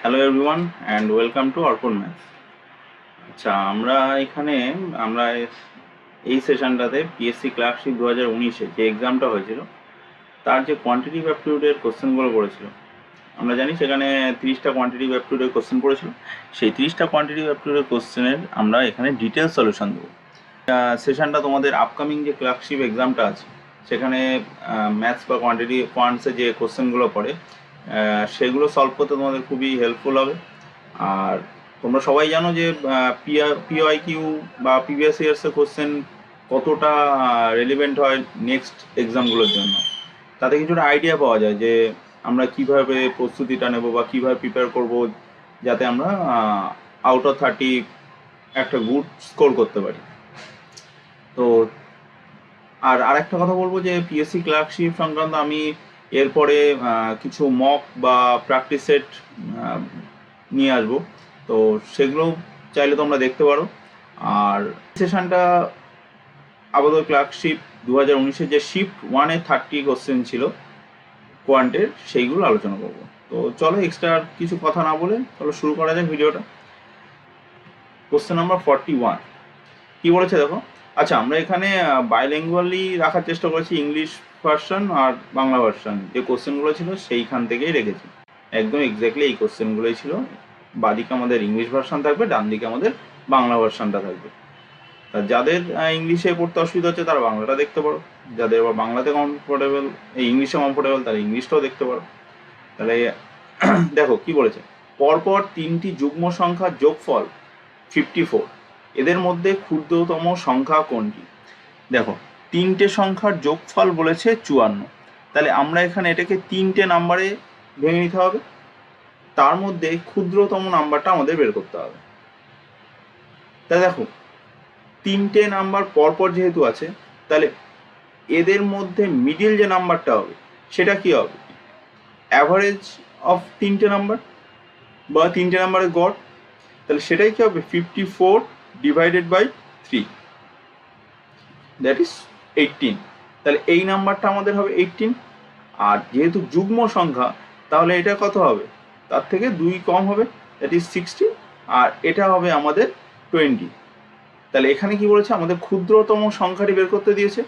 Hello everyone and welcome to অর্পণ maths. আচ্ছা, আমরা এই সেশনটাতে পিএসসি ক্লার্কশিপ 2019-এ যে এক্সামটা হয়েছিল তার যে কোয়ান্টিটিভ অ্যাপটিটিউডের কোশ্চেনগুলো পড়েছিল, আমরা জানি সেখানে 30টা কোয়ান্টিটিভ অ্যাপটিটিউডের কোশ্চেন পড়েছিল। সেই 30টা কোয়ান্টিটিভ অ্যাপটিটিউডের কোশ্চেনের আমরা এখানে ডিটেলস সলিউশন দেবো। সেশনটা তোমাদের আপকামিং যে ক্লার্কশিপ এক্সামটা আছে সেখানে ম্যাথস বা কোয়ান্টসে যে কোশ্চেনগুলো পড়ে সেগুলো সলভ করতে তোমাদের খুবই হেল্পফুল হবে। আর তোমরা সবাই জানো যে পিওআইকিউ বা প্রিভিয়াস ইয়ার্সের কোশ্চেন কতটা রেলিভেন্ট হয় নেক্সট এক্সামগুলোর জন্য। তাতে কিছুটা আইডিয়া পাওয়া যায় যে আমরা কিভাবে প্রস্তুতিটা নেব বা কিভাবে প্রিপেয়ার করব যাতে আমরা আউট অফ 30 একটা গুড স্কোর করতে পারি। তো আরেকটা কথা বলবো যে পিএসসি ক্লার্কশিপ সংক্রান্ত আমি এরপরে কিছু মক বা প্র্যাকটিস সেট নিয়ে আসবো, তো সেগুলো চাইলে তোমরা দেখতে পারো। আর সেশনটা আপাতত ক্লার্কশিপ 2019-এর যে শিফট 1-এ 30 কোশ্চেন ছিল কোয়ান্টের, সেইগুলো আলোচনা করবো। তো চলো এক্সট্রা কিছু কথা না বলে চলো শুরু করা যাক ভিডিওটা। কোশ্চেন নাম্বার 41 কি বলেছে দেখো। আচ্ছা, আমরা এখানে বাইলিঙ্গুয়ালি রাখার চেষ্টা করেছি, ইংলিশ ভার্সন আর বাংলা ভার্সন যে কোশ্চেনগুলো ছিল সেইখান থেকেই রেখেছি। একদম এক্স্যাক্টলি এই কোশ্চেনগুলোই ছিল। বাদিকে আমাদের ইংলিশ ভার্সন থাকবে, ডান দিকে আমাদের বাংলা ভার্সনটা থাকবে। তা যাদের ইংলিশে পড়তে অসুবিধা হচ্ছে তারা বাংলাটা দেখতে পারো, যাদের আবার বাংলাতে কমফোর্টেবল, ইংলিশে কমফোর্টেবল তারা ইংলিশটাও দেখতে পারো। তাহলে দেখো কি বলেছে, পরপর 3টি যুগ্ম সংখ্যার যোগফল 54, এদের মধ্যে ক্ষুদ্রতম সংখ্যা কোনটি? দেখো, 3টে সংখ্যার যোগফল বলেছে 54, তাহলে আমরা এখানে এটাকে 3টে নাম্বারে ভেঙে নিতে হবে, তার মধ্যে ক্ষুদ্রতম নাম্বারটা আমাদের বের করতে হবে। তাহলে দেখো 3টে নাম্বার পরপর যেহেতু আছে, তাহলে এদের মধ্যে মিডিল যে নাম্বারটা হবে সেটা কি হবে? অ্যাভারেজ অফ 3টে নাম্বার বা 3টে নাম্বারের গড়। তাহলে সেটাই কি হবে? 54 ডিভাইডেড বাই 3, দ্যাট ইজ 18। তাহলে এই নাম্বারটা আমাদের হবে 18। আর যেহেতু যুগ্ম সংখ্যা, তাহলে এটা কত হবে? তার থেকে 2 কম হবে, দ্যাট ইজ 16। আর এটা হবে আমাদের 20। তাহলে এখানে কি বলেছে? আমাদের ক্ষুদ্রতম সংখ্যাটি বের করতে দিয়েছে,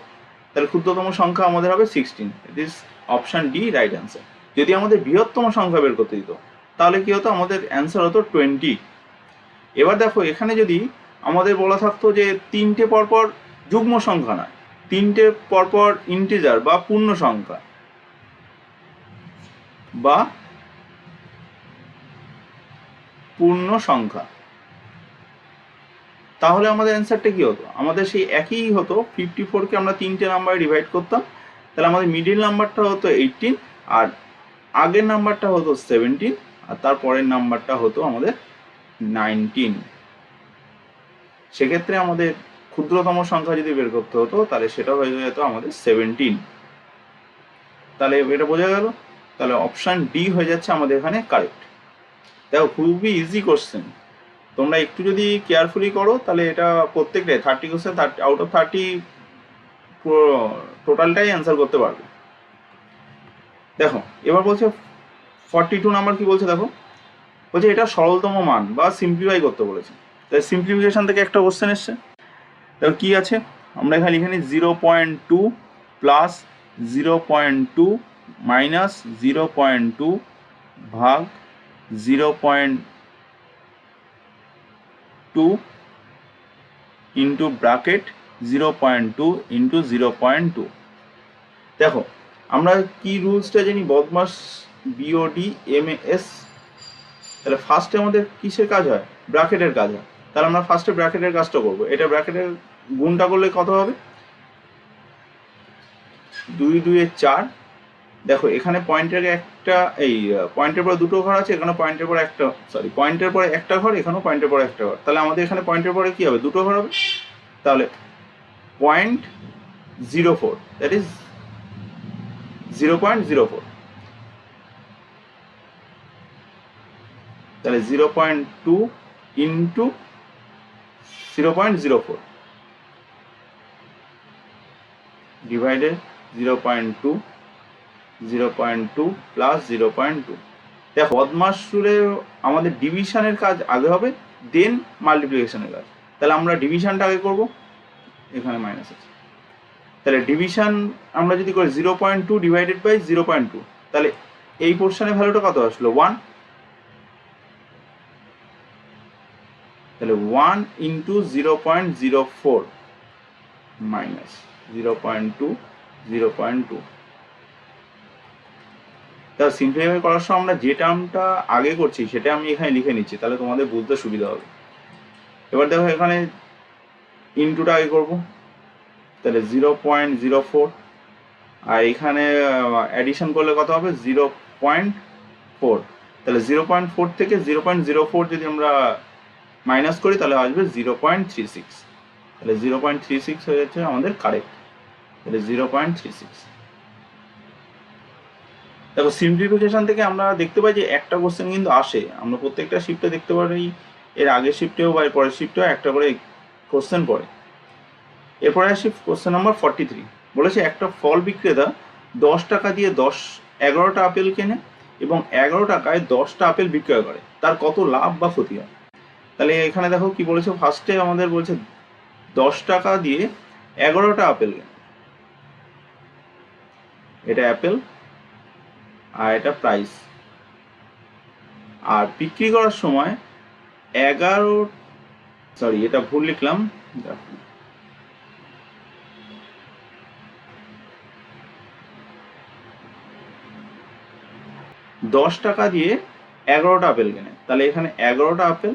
তাহলে ক্ষুদ্রতম সংখ্যা আমাদের হবে 16, it is option D right answer. যদি আমাদের বৃহত্তম সংখ্যা বের করতে দিত তাহলে কি হতো? আমাদের অ্যান্সার হতো 20। এবার দেখো, এখানে যদি আমাদের বলা থাকতো যে 3টে পরপর যুগ্ম সংখ্যা নয়, 3টে পরপর ইন্টিজার বা পূর্ণ সংখ্যা বা পূর্ণ সংখ্যা, তাহলে আমাদের অ্যান্সারটা কি হতো? আমাদের সেই একই হতো, 54কে আমরা 3টে নাম্বারে ডিভাইড করতাম, তাহলে আমাদের মিডিল নাম্বারটা হতো 18, আর আগের নাম্বারটা হতো 17, আর তারপরের নাম্বারটা হতো আমাদের 19। সেক্ষেত্রে আমাদের ক্ষুদ্রতম সংখ্যা যদি বের করতে হতো তাহলে সেটা হয়ে যেত আমাদের 17। তাহলে এটা বোঝা গেল। তাহলে অপশান ডি হয়ে যাচ্ছে আমাদের এখানে কারেক্ট। দেখো, খুবই ইজি কোশ্চেন, তোমরা একটু যদি কেয়ারফুলি করো তাহলে এটা প্রত্যেকটাই 30 কোশ্চেন, 30 আউট অফ 30 পুরো টোটালটাই অ্যান্সার করতে পারবে। দেখো এবার বলছে 42 নাম্বার কি বলছে দেখো, বলছে এটা সরলতম মান বা সিম্পলিফাই করতে বলেছে। তাই সিম্পলিফিকেশন থেকে একটা কোশ্চেন এসছে। দেখো কি আছে, আমরা এখানে লিখে নিই 0.2 প্লাস 0.2 মাইনাস 0.2 ভাগ 0.2 ইন্টু ব্র্যাকেট 0.2 ইন্টু 0.2। দেখো আমরা কি রুলসটা জানি? বদমাস বিওডি এমএস। তাহলে ফার্স্টে আমাদের কিসের কাজ হয়? ব্র্যাকেটের কাজ হয়। তাহলে আমরা ফার্স্টে ব্র্যাকেটের কাজটা করবো। এটা ব্র্যাকেটের গুণটা করলে কত হবে? 2 2 4। দেখো এখানে পয়েন্টের একটা, এই পয়েন্টের পরে দুটো ঘর আছে, এখানে পয়েন্টের পরে একটা, সরি পয়েন্টের পরে একটা ঘর, এখানেও পয়েন্টের পরে একটা ঘর। তাহলে আমাদের এখানে পয়েন্টের পরে কি হবে? দুটো ঘর হবে। তাহলে 0.04, দ্যাট ইজ 0.04। তাহলে 0.2 ইন্টু 0.04 ডিভাইডেড 0.2, 0.2 প্লাস 0.2। দেখো বদমাশরে আমাদের ডিভিশনের কাজ আগে হবে, দেন মাল্টিপ্লিকেশনের কাজ। তাহলে আমরা ডিভিশনটা আগে করব, এখানে মাইনাস আছে, তাহলে ডিভিশন আমরা যদি করি 0.2 ডিভাইডেড বাই 0.2, তাহলে এই পোর্শনের ভ্যালুটা কত আসলো 1, তাহলে 1 ইন্টু 0.04 মাইনাস 0.2 0.2। তাহলে সিম্পলিফাই করার সময় আমরা যে টার্মটা আগে করছি সেটা আমি এখানে লিখে নিচ্ছি, তাহলে তোমাদের বুঝতে সুবিধা হবে। এবার দেখো এখানে ইনটুটা আগে করবো, তাহলে 0.04, আর এখানে অ্যাডিশন করলে কত হবে 0.4, তাহলে 0.4 থেকে 0.04 যদি আমরা মাইনাস করি তাহলে আসবে 0.36, তাহলে 0.36 হয়ে যাচ্ছে আমাদের কারেক্ট, তাহলে 0.36। দেখো সিম্পলিফিকেশন থেকে আমরা দেখতে পাই যে একটা কোশ্চেন কিন্তু আসে, আমরা প্রত্যেকটা শিফটে দেখতে পারি, এর আগের শিফটেও বা এর পরের শিফটেও একটা করে কোশ্চেন পড়ে। এরপরে আসি কোশ্চেন নাম্বার 43, বলেছে একটা ফল বিক্রেতা 10 টাকা দিয়ে 11টা আপেল কেনে এবং 11 টাকায় 10টা আপেল বিক্রয় করে, তার কত লাভ বা ক্ষতি হয়। তাহলে এখানে দেখো কি বলেছে, ফার্স্টে আমাদের বলছে 10 টাকা দিয়ে 11টা আপেল কেনে, এটা অ্যাপেল আর এটা প্রাইস, আর বিক্রি করার সময় 10 টাকা দিয়ে 11টা আপেল কেনে, তাহলে এখানে 11টা আপেল,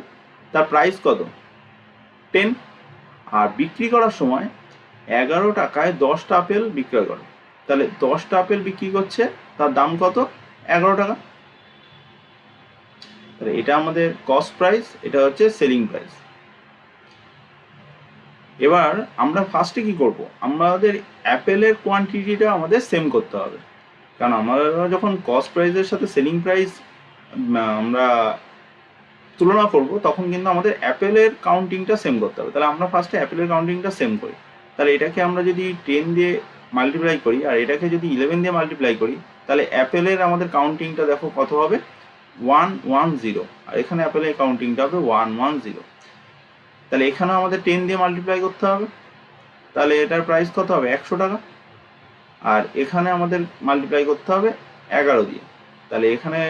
তার প্রাইস কত 10, আর বিক্রি করার সময় 11 টাকায় 10টা আপেল বিক্রয় করে, তাহলে 10টা আপেল বিক্রি করছে, তার দাম কত 11 টাকা। তাহলে এটা আমাদের কস্ট প্রাইস, এটা হচ্ছে সেলিং প্রাইস। এবার আমরা ফার্স্টে কি করব, আমাদের অ্যাপেলের কোয়ান্টিটিটা আমাদের সেম করতে হবে, কারণ আমরা যখন কস্ট প্রাইসের সাথে সেলিং প্রাইস আমরা তুলনা করব তখন কিন্তু আমাদের অ্যাপেলের কাউন্টিংটা সেম করতে হবে। তাহলে আমরা ফার্স্টে অ্যাপেলের কাউন্টিংটা সেম করি, তাহলে এটাকে আমরা যদি 10 দিয়ে মাল্টিপ্লাই করি আর এটাকে যদি 11 দিয়ে মাল্টিপ্লাই করি, তাহলে অ্যাপেলের আমাদের কাউন্টিংটা দেখো কত হবে 110, আর এখানে অ্যাপেলের কাউন্টিংটা হবে 110। তাহলে এখানে আমাদের 10 দিয়ে মাল্টিপ্লাই করতে হবে, তাহলে এটার প্রাইস কত হবে 100 টাকা, আর এখানে আমাদের মাল্টিপ্লাই করতে হবে 11 দিয়ে, তাহলে এখানে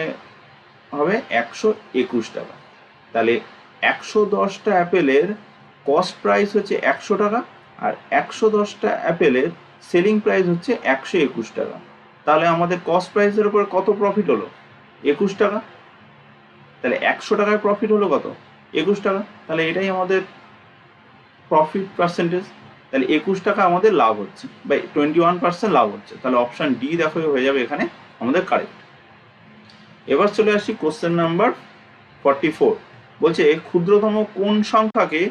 হবে 121 টাকা। তাহলে 110টা অ্যাপেলের কস্ট প্রাইস হচ্ছে 100 টাকা, আর 110টা অ্যাপেলের সেলিং প্রাইস হচ্ছে 121 টাকা। তাহলে আমাদের কস্ট প্রাইসের উপর কত প্রফিট হলো 21 টাকা, তাহলে 100 টাকায় প্রফিট হলো কত 21 টাকা, তাহলে এটাই আমাদের প্রফিট পার্সেন্টেজ। তাহলে 21 টাকা আমাদের লাভ হচ্ছে বা 21% লাভ হচ্ছে, তাহলে অপশান ডি দেখো হয়ে যাবে এখানে আমাদের কারেক্ট। এবার চলে আসি কোশ্চেন নাম্বার 44, বলছে ক্ষুদ্রতম কোন সংখ্যাকে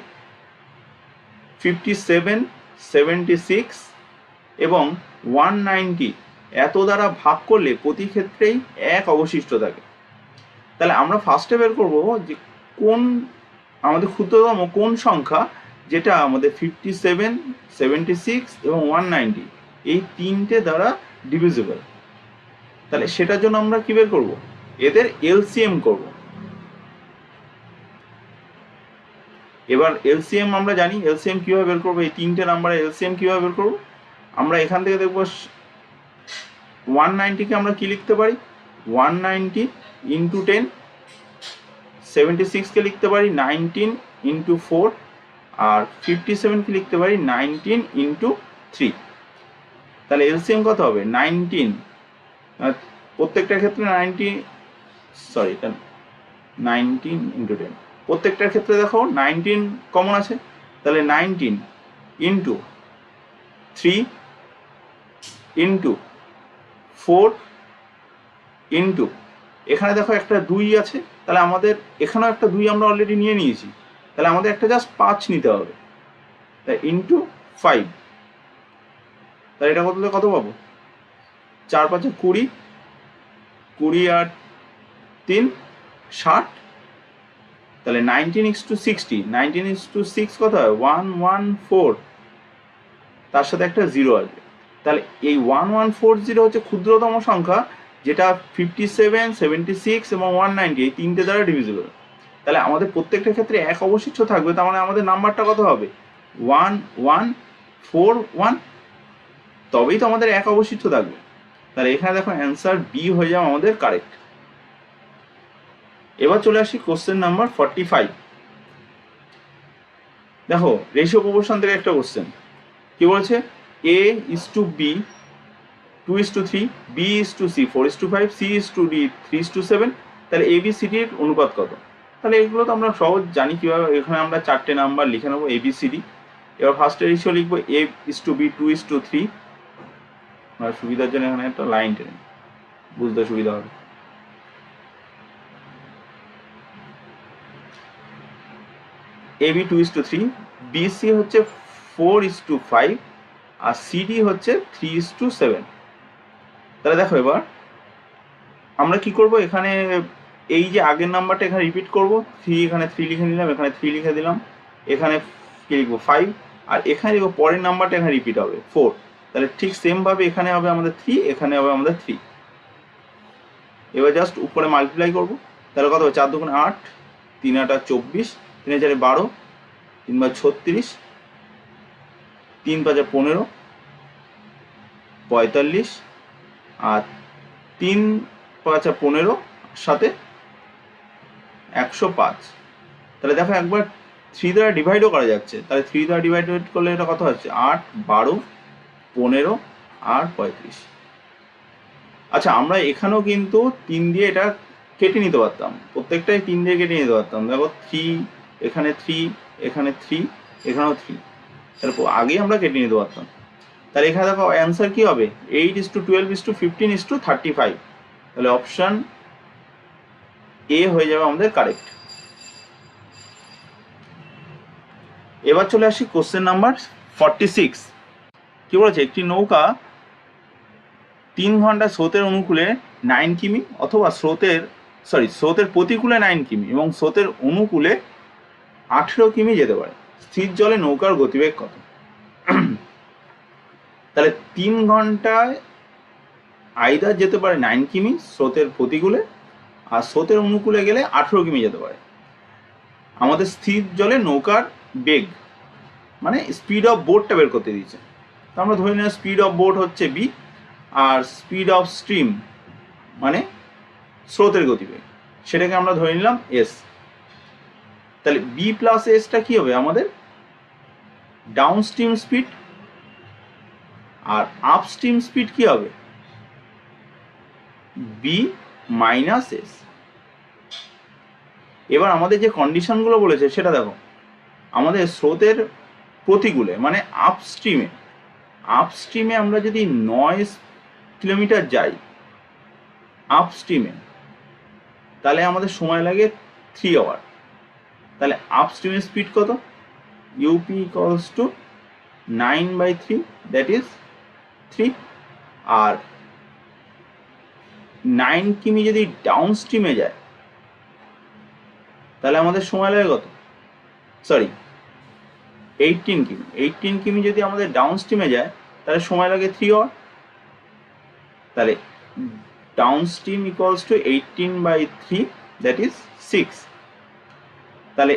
57, 76 এবং 190 এত দ্বারা ভাগ করলে প্রতি ক্ষেত্রেই 1 অবশিষ্ট থাকে। তাহলে আমরা ফার্স্টে বের করবো যে কোন আমাদের ক্ষুদ্রতম কোন সংখ্যা যেটা আমাদের 57, 76 এবং 190 এই তিনটে দ্বারা ডিভিজিবল। তাহলে সেটার জন্য আমরা কি বের করব, এদের এলসিএম করব। এবার এলসিএম আমরা জানি, এলসিএম কিভাবে বের করবো, এই তিনটে নাম্বারের এলসিএম কিভাবে বের করবো, আমরা এখান থেকে দেখবো 190কে আমরা কি লিখতে পারি 190 ইন্টু 10, 76কে লিখতে পারি 19 ইন্টু 4, আর 57কে লিখতে পারি 19 ইন্টু 3। তাহলে এলসিএম কত হবে 19, প্রত্যেকটার ক্ষেত্রে 19 ইন্টু 10, প্রত্যেকটার ক্ষেত্রে দেখো 19 কমন আছে, তাহলে 19 ইন্টু 3 ইন্টু 4 ইন্টু এখানে দেখো একটা 2 আছে, তাহলে আমাদের এখানেও একটা 2 আমরা অলরেডি নিয়ে নিয়েছি, তাহলে আমাদের একটা জাস্ট 5 নিতে হবে, তাই ইন্টু 5, তাহলে এটা কত পাবো 4 5 20, 20 আর 3 60, তাহলে 19:60, 19:6 কত হয় 114, তার সাথে একটা 0 আসবে। তাহলে এই 1140 হচ্ছে ক্ষুদ্রতম সংখ্যা যেটা 57, 76 এবং 190 এই তিনটে দ্বারা ডিভিজিবল। তাহলে আমাদের প্রত্যেকটা ক্ষেত্রে এক অবশিষ্ট থাকবে, তার মানে আমাদের নাম্বারটা কত হবে? 1 1 4 1, তবেই তো আমাদের এক অবশিষ্ট থাকবে। তাহলে এখানে দেখো অ্যান্সার বি হয়ে যাবে আমাদের কারেক্ট। এবার চলে আসি কোশ্চেন নাম্বার 45। দেখো রেশিও প্রপোর্শন থেকে একটা কোশ্চেন কি বলছে, a is to b 2:3, b is to c 4:5, c is to d 3:7, তাহলে a b c d এর অনুপাত কত? তাহলে এগুলো তো আমরা সহজ জানি কিভাবে। এখানে আমরা চারটে নাম্বার লিখে নেবো a b c d। এবার ফার্স্টে রেশিও লিখবো a is to b 2:3, আর সুবিধার জন্য এখানে একটা লাইন টেনে বুঝতে সুবিধা হবে। ab 2:3, bc হচ্ছে 4:5 আর cd হচ্ছে 3:7। তাহলে দেখো এবার আমরা কি করব, এখানে এই যে আগের নাম্বারটা এখানে রিপিট করব, 3 এখানে 3 লিখে নিলাম, এখানে 3 লিখে দিলাম, এখানে কি লিখবো 5, আর এখানে লিখবো পরের নাম্বারটা এখানে রিপিট হবে 4। তাহলে ঠিক সেম ভাবে এখানে হবে আমাদের 3, এখানে হবে আমাদের 3। এবার জাস্ট উপরে মাল্টিপ্লাই করব, তাহলে কত হবে 4 2 8, 3 8 24, 3 4 12, 3 5 36, 3 5 15, 45, আর 3 5 15 সাথে 105। তাহলে দেখো একবার 3 দ্বারা ডিভাইডও করা যাচ্ছে, তাহলে 3 দ্বারা ডিভাইডেড করলে এটা কত হচ্ছে 8 12 15 আর 35। আচ্ছা আমরা এখানেও কিন্তু 3 দিয়ে এটা কেটে নিতে পারতাম, প্রত্যেকটাই 3 দিয়ে কেটে নিতে পারতাম। দেখো 3 এখানে 3 এখানে 3 এখানেও 3, তাহলে আগেই আমরা কেটে নিতে পারতাম। তাহলে এখানে দেখো অ্যান্সার কি হবে 8:12:15:35। তাহলে অপশন এ হয়ে যাবে আমাদের কারেক্ট। এবার চলে আসি কোশ্চেন নাম্বার 46। কি বলেছে, একটি নৌকা 3 ঘন্টা স্রোতের অনুকূলে 9 কিমি অথবা স্রোতের প্রতিকূলে 9 কিমি এবং স্রোতের অনুকূলে 18 কিমি যেতে পারে। স্থির জলে নৌকার গতিবেগ কত? তাহলে 3 ঘন্টায় আইদার যেতে পারে 9 কিমি স্রোতের প্রতিকূলে, আর স্রোতের অনুকূলে গেলে 18 কিমি যেতে পারে। আমাদের স্থির জলে নৌকার বেগ মানে স্পিড অফ বোটটা বের করতে দিয়েছে। তো আমরা ধরে নিলাম স্পিড অফ বোট হচ্ছে বি, আর স্পিড অফ স্ট্রিম মানে স্রোতের গতিবেগ সেটাকে আমরা ধরে নিলাম এস। তাহলে বি প্লাস এসটা কি হবে আমাদের ডাউন স্ট্রিম স্পিড, আর আপ স্ট্রিম স্পিড কি হবে বি মাইনাস এস। এবার আমাদের যে কন্ডিশনগুলো বলেছে সেটা দেখো, আমাদের স্রোতের প্রতিকূলে মানে আপস্ট্রিমে আমরা যদি 9 কিলোমিটার যাই আপস্ট্রিমে, তাহলে আমাদের সময় লাগে 3 আওয়ার। তাহলে আপস্ট্রিমের স্পিড কত? UP equals to 9/3, that is 3। আর 9 কিমি যদি ডাউন স্ট্রিমে যায় তাহলে আমাদের সময় লাগে কত? 18 কিমি যদি আমাদের ডাউন স্ট্রিমে যায় তাহলে সময় লাগে 3 আওয়ার। তাহলে down stream equals to 18/3, that is 6। তাহলে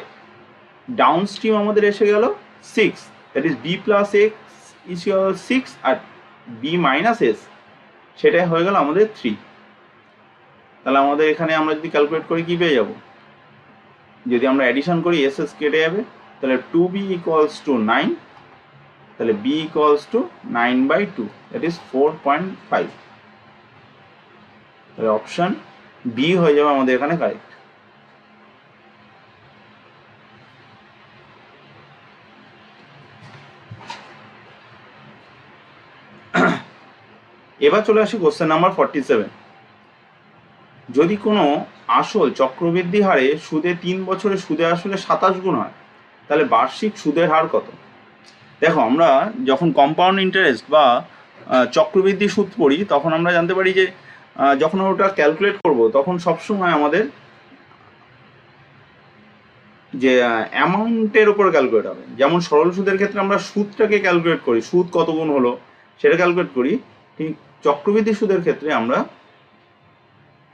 ডাউন স্ট্রিম আমাদের এসে গেল 6, that is B plus X is 6, আর বি মাইনাস এস সেটাই হয়ে গেল আমাদের 3। তাহলে আমাদের এখানে আমরা যদি ক্যালকুলেট করি কি পেয়ে যাব, যদি আমরা অ্যাডিশন করি এস এস কেটে যাবে, তাহলে 2b ইকুয়ালস টু 9, তাহলে b equals to 9/2, that is 4.5। তাহলে অপশন বি হয়ে যাবে আমাদের এখানে কারেক্ট। এবার চলে আসি কোশ্চেন নাম্বার 47। যদি কোনো আসল চক্রবৃদ্ধি হারে সুদে 3 বছরে সুদে আসলে 27 গুণ হয় তাহলে বার্ষিক সুদের হার কত? দেখো আমরা যখন কম্পাউন্ড ইন্টারেস্ট বা চক্রবৃদ্ধি সুদ পড়ি তখন আমরা জানতে পারি যে যখন ওটা ক্যালকুলেট করব তখন সবসময় আমাদের যে অ্যামাউন্টের উপর ক্যালকুলেট হবে। যেমন সরল সুদের ক্ষেত্রে আমরা সুদটাকে ক্যালকুলেট করি, সুদ কত গুণ হলো সেটা ক্যালকুলেট করি, ঠিক চক্রবৃদ্ধি সুদের ক্ষেত্রে আমরা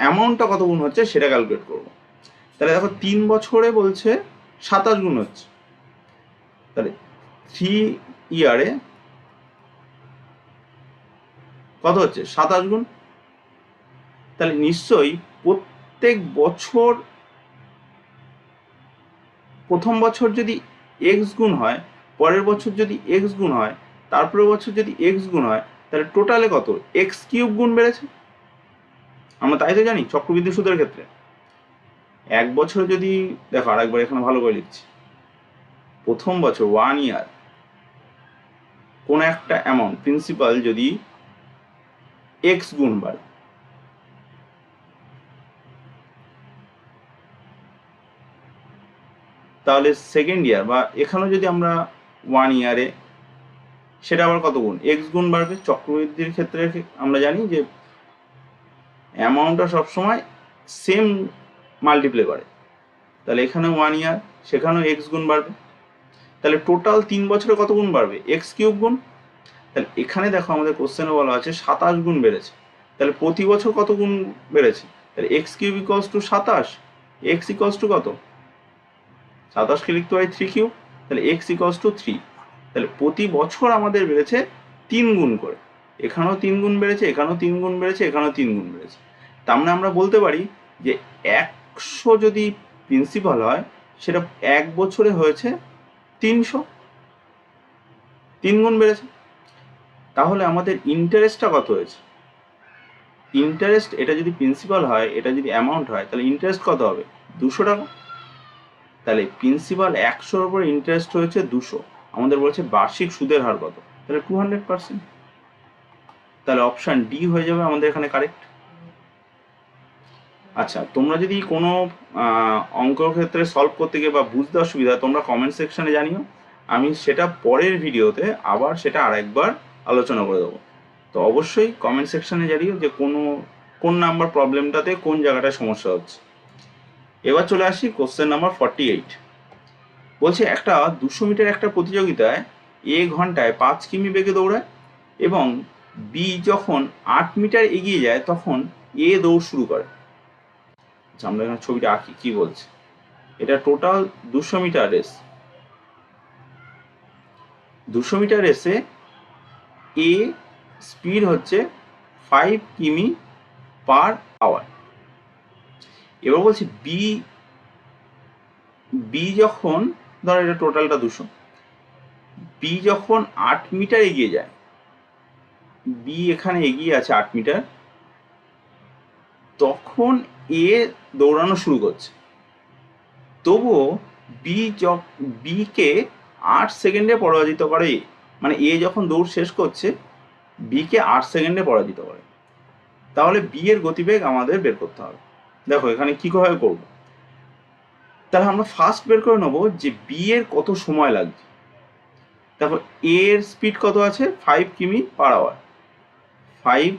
অ্যামাউন্টটা কত গুণ হচ্ছে সেটা ক্যালকুলেট করবো। তাহলে দেখো 3 বছরে বলছে 27 গুণ হচ্ছে, তাহলে 3 ইয়ারে কত হচ্ছে 27 গুণ। তাহলে নিশ্চয়ই প্রত্যেক বছর প্রথম বছর যদি এক্স গুণ হয়, পরের বছর যদি এক্স গুণ হয়, তারপরের বছর যদি এক্স গুণ হয়, তাহলে টোটালে কত এক্স কিউব গুণ বেড়েছে। আমরা তাই তো জানি চক্রবৃদ্ধি সুদের ক্ষেত্রে। এক বছর যদি দেখো, আরেকবার এখানে ভালো করে লিখছি, প্রথম বছর 1 ইয়ার কোন একটা অ্যামাউন্ট প্রিন্সিপাল যদি এক্স গুণ বাড়ে, তাহলে সেকেন্ড ইয়ার বা এখানেও যদি আমরা 1 ইয়ারে সেটা আবার কত গুণ এক্স গুণ বাড়বে। চক্রবৃদ্ধির ক্ষেত্রে আমরা জানি যে অ্যামাউন্টটা সবসময় সেম মাল্টিপ্লাই করে, তাহলে এখানে 1 ইয়ার, সেখানেও এক্স গুণ বাড়বে। তাহলে টোটাল 3 বছরে কত গুণ বাড়বে এক্স কিউব গুণ। তাহলে এখানে দেখো আমাদের কোশ্চেনে বলা আছে 27 গুণ বেড়েছে, তাহলে প্রতি বছর কত গুণ বেড়েছে, তাহলে x cube equals to 27, x equals to কত 27কে লিখতে হয় 3 কিউব, তাহলে এক্স ইকুয়ালস টু 3। তাহলে প্রতি বছর আমাদের বেড়েছে 3 গুণ করে, এখানেও 3 গুণ বেড়েছে, এখানেও 3 গুণ বেড়েছে, এখানেও 3 গুণ বেড়েছে। তার মানে আমরা বলতে পারি যে 100 যদি প্রিন্সিপাল হয়, সেটা এক বছরে হয়েছে 300, 3 গুণ বেড়েছে। তাহলে আমাদের ইন্টারেস্টটা কত হয়েছে, ইন্টারেস্ট এটা যদি প্রিন্সিপাল হয়, এটা যদি অ্যামাউন্ট হয়, তাহলে ইন্টারেস্ট কত হবে 200 টাকা। তাহলে প্রিন্সিপাল 100-র উপর ইন্টারেস্ট হয়েছে 200, আমাদের বলছে বার্ষিক সুদের হার কত, তাহলে 200%। তাহলে অপশান ডি হয়ে যাবে আমাদের এখানে কারেক্ট। আচ্ছা, তোমরা যদি কোনো অঙ্কর ক্ষেত্রে সলভ করতে গিয়ে বা বুঝতে অসুবিধা, তোমরা কমেন্ট সেকশনে জানিও, আমি সেটা পরের ভিডিওতে আবার সেটা আরেকবার আলোচনা করে দেবো। তো অবশ্যই কমেন্ট সেকশনে জানিও যে কোন নাম্বার প্রবলেমটাতে কোন জায়গাটায় সমস্যা হচ্ছে। এবার চলে আসি কোশ্চেন নাম্বার 48। বলছে একটা 200 মিটার একটা প্রতিযোগিতায় এ ঘন্টায় 5 কিমি বেগে দৌড়ায় এবং বি যখন 8 মিটার এগিয়ে যায় তখন এ দৌড় শুরু করে। আচ্ছা, আমরা এখানে ছবিটা আঁকি, কি বলছে, এটা টোটাল 200 মিটার রেস। 200 মিটার রেসে এ স্পিড হচ্ছে 5 কিমি পার আওয়ার। এবার বলছি বি যখন, ধরো এটা টোটালটা 200, বি যখন 8 মিটার এগিয়ে যায়, বি এখানে এগিয়ে আছে 8 মিটার, তখন এ দৌড়ানো শুরু করছে। তবুও বিকে 8 সেকেন্ডে পরাজিত করে এ, মানে এ যখন দৌড় শেষ করছে বিকে 8 সেকেন্ডে পরাজিত করে। তাহলে বি এর গতিবেগ আমাদের বের করতে হবে। দেখো এখানে কিভাবে করব, তাহলে আমরা ফার্স্ট বের করে নেবো যে বি এর কত সময় লাগছে। দেখো এ এর স্পিড কত আছে 5 কিমি পার আওয়ার, 5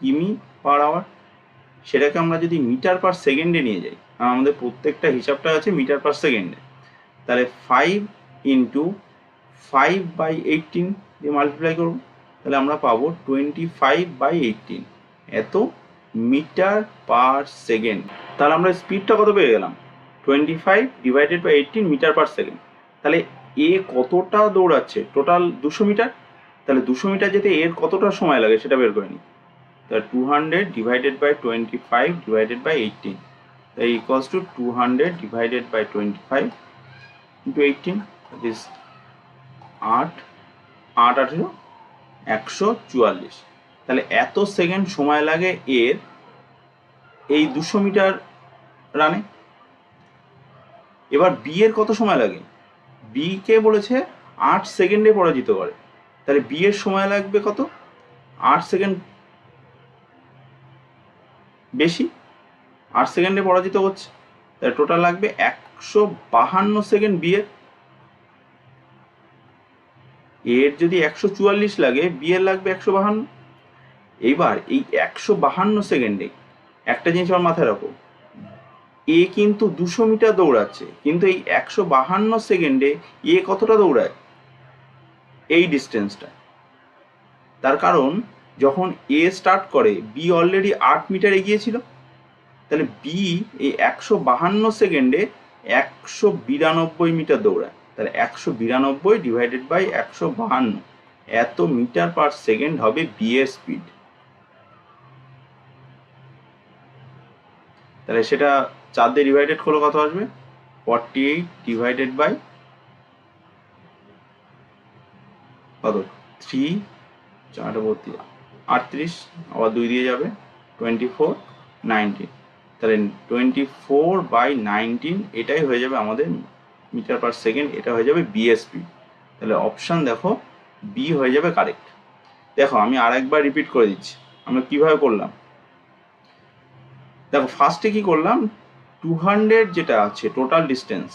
কিমি পার আওয়ার, সেটাকে আমরা যদি মিটার পার সেকেন্ডে নিয়ে যাই, আমাদের প্রত্যেকটা হিসাবটা আছে মিটার পার সেকেন্ডে, তাহলে 5 ইন্টু 5/18 দিয়ে মাল্টিপ্লাই করবো, তাহলে আমরা পাবো 25/18 এত মিটার পার সেকেন্ড। তাহলে আমরা স্পিডটা কত পেয়ে গেলাম 25/18 মিটার পার সেকেন্ড। তাহলে এ কতটা দৌড়াচ্ছে, টোটাল 200 মিটার, তাহলে 200 মিটার যেতে এর কতটা সময় লাগে সেটা বের করে নিই। তাহলে 200/25/18 equals to 200/25 into 18, that is 8 18 144। তাহলে এত সেকেন্ড সময় লাগে এর এই 200 মিটার রানে। এবার বি এর কত সময় লাগে, বি কে বলেছে 8 সেকেন্ডে পরাজিত করে, তাহলে বি এর সময় লাগবে কত 8 সেকেন্ড বেশি, 8 সেকেন্ডে পরাজিত হচ্ছে, তাহলে টোটাল লাগবে 152 সেকেন্ড বি এর যদি 144 লাগে, বি এর লাগবে 152। এইবার এই 152 সেকেন্ডে একটা জিনিস আমার মাথায় রাখো, এ কিন্তু 200 মিটার দৌড়াচ্ছে, কিন্তু এই 152 সেকেন্ডে এ কতটা দৌড়ায় এই ডিস্টেন্সটা। তার কারণ যখন এ স্টার্ট করে বি অলরেডি 8 মিটার এগিয়েছিল, তাহলে বি এই 152 সেকেন্ডে 192 মিটার দৌড়ায়। তাহলে 192 ডিভাইডেড বাই 152, এত মিটার পার সেকেন্ড হবে বি এর স্পিড। তাহলে সেটা 4 দিয়ে ডিভাইডেড করলে কত আসবে? 48 ডিভাইডেড বাই কত? 3, 4 38, আবার 2 দিয়ে যাবে 24, 19। তাহলে 24/19 এটাই হয়ে যাবে আমাদের মিটার পার সেকেন্ড, এটা হয়ে যাবে বি এর স্পিড। তাহলে অপশান দেখো বি হয়ে যাবে কারেক্ট। দেখো আমি আরেকবার রিপিট করে দিচ্ছি আমরা কিভাবে করলাম। দেখো ফার্স্টে কি করলাম, 200 যেটা আছে টোটাল ডিস্টেন্স,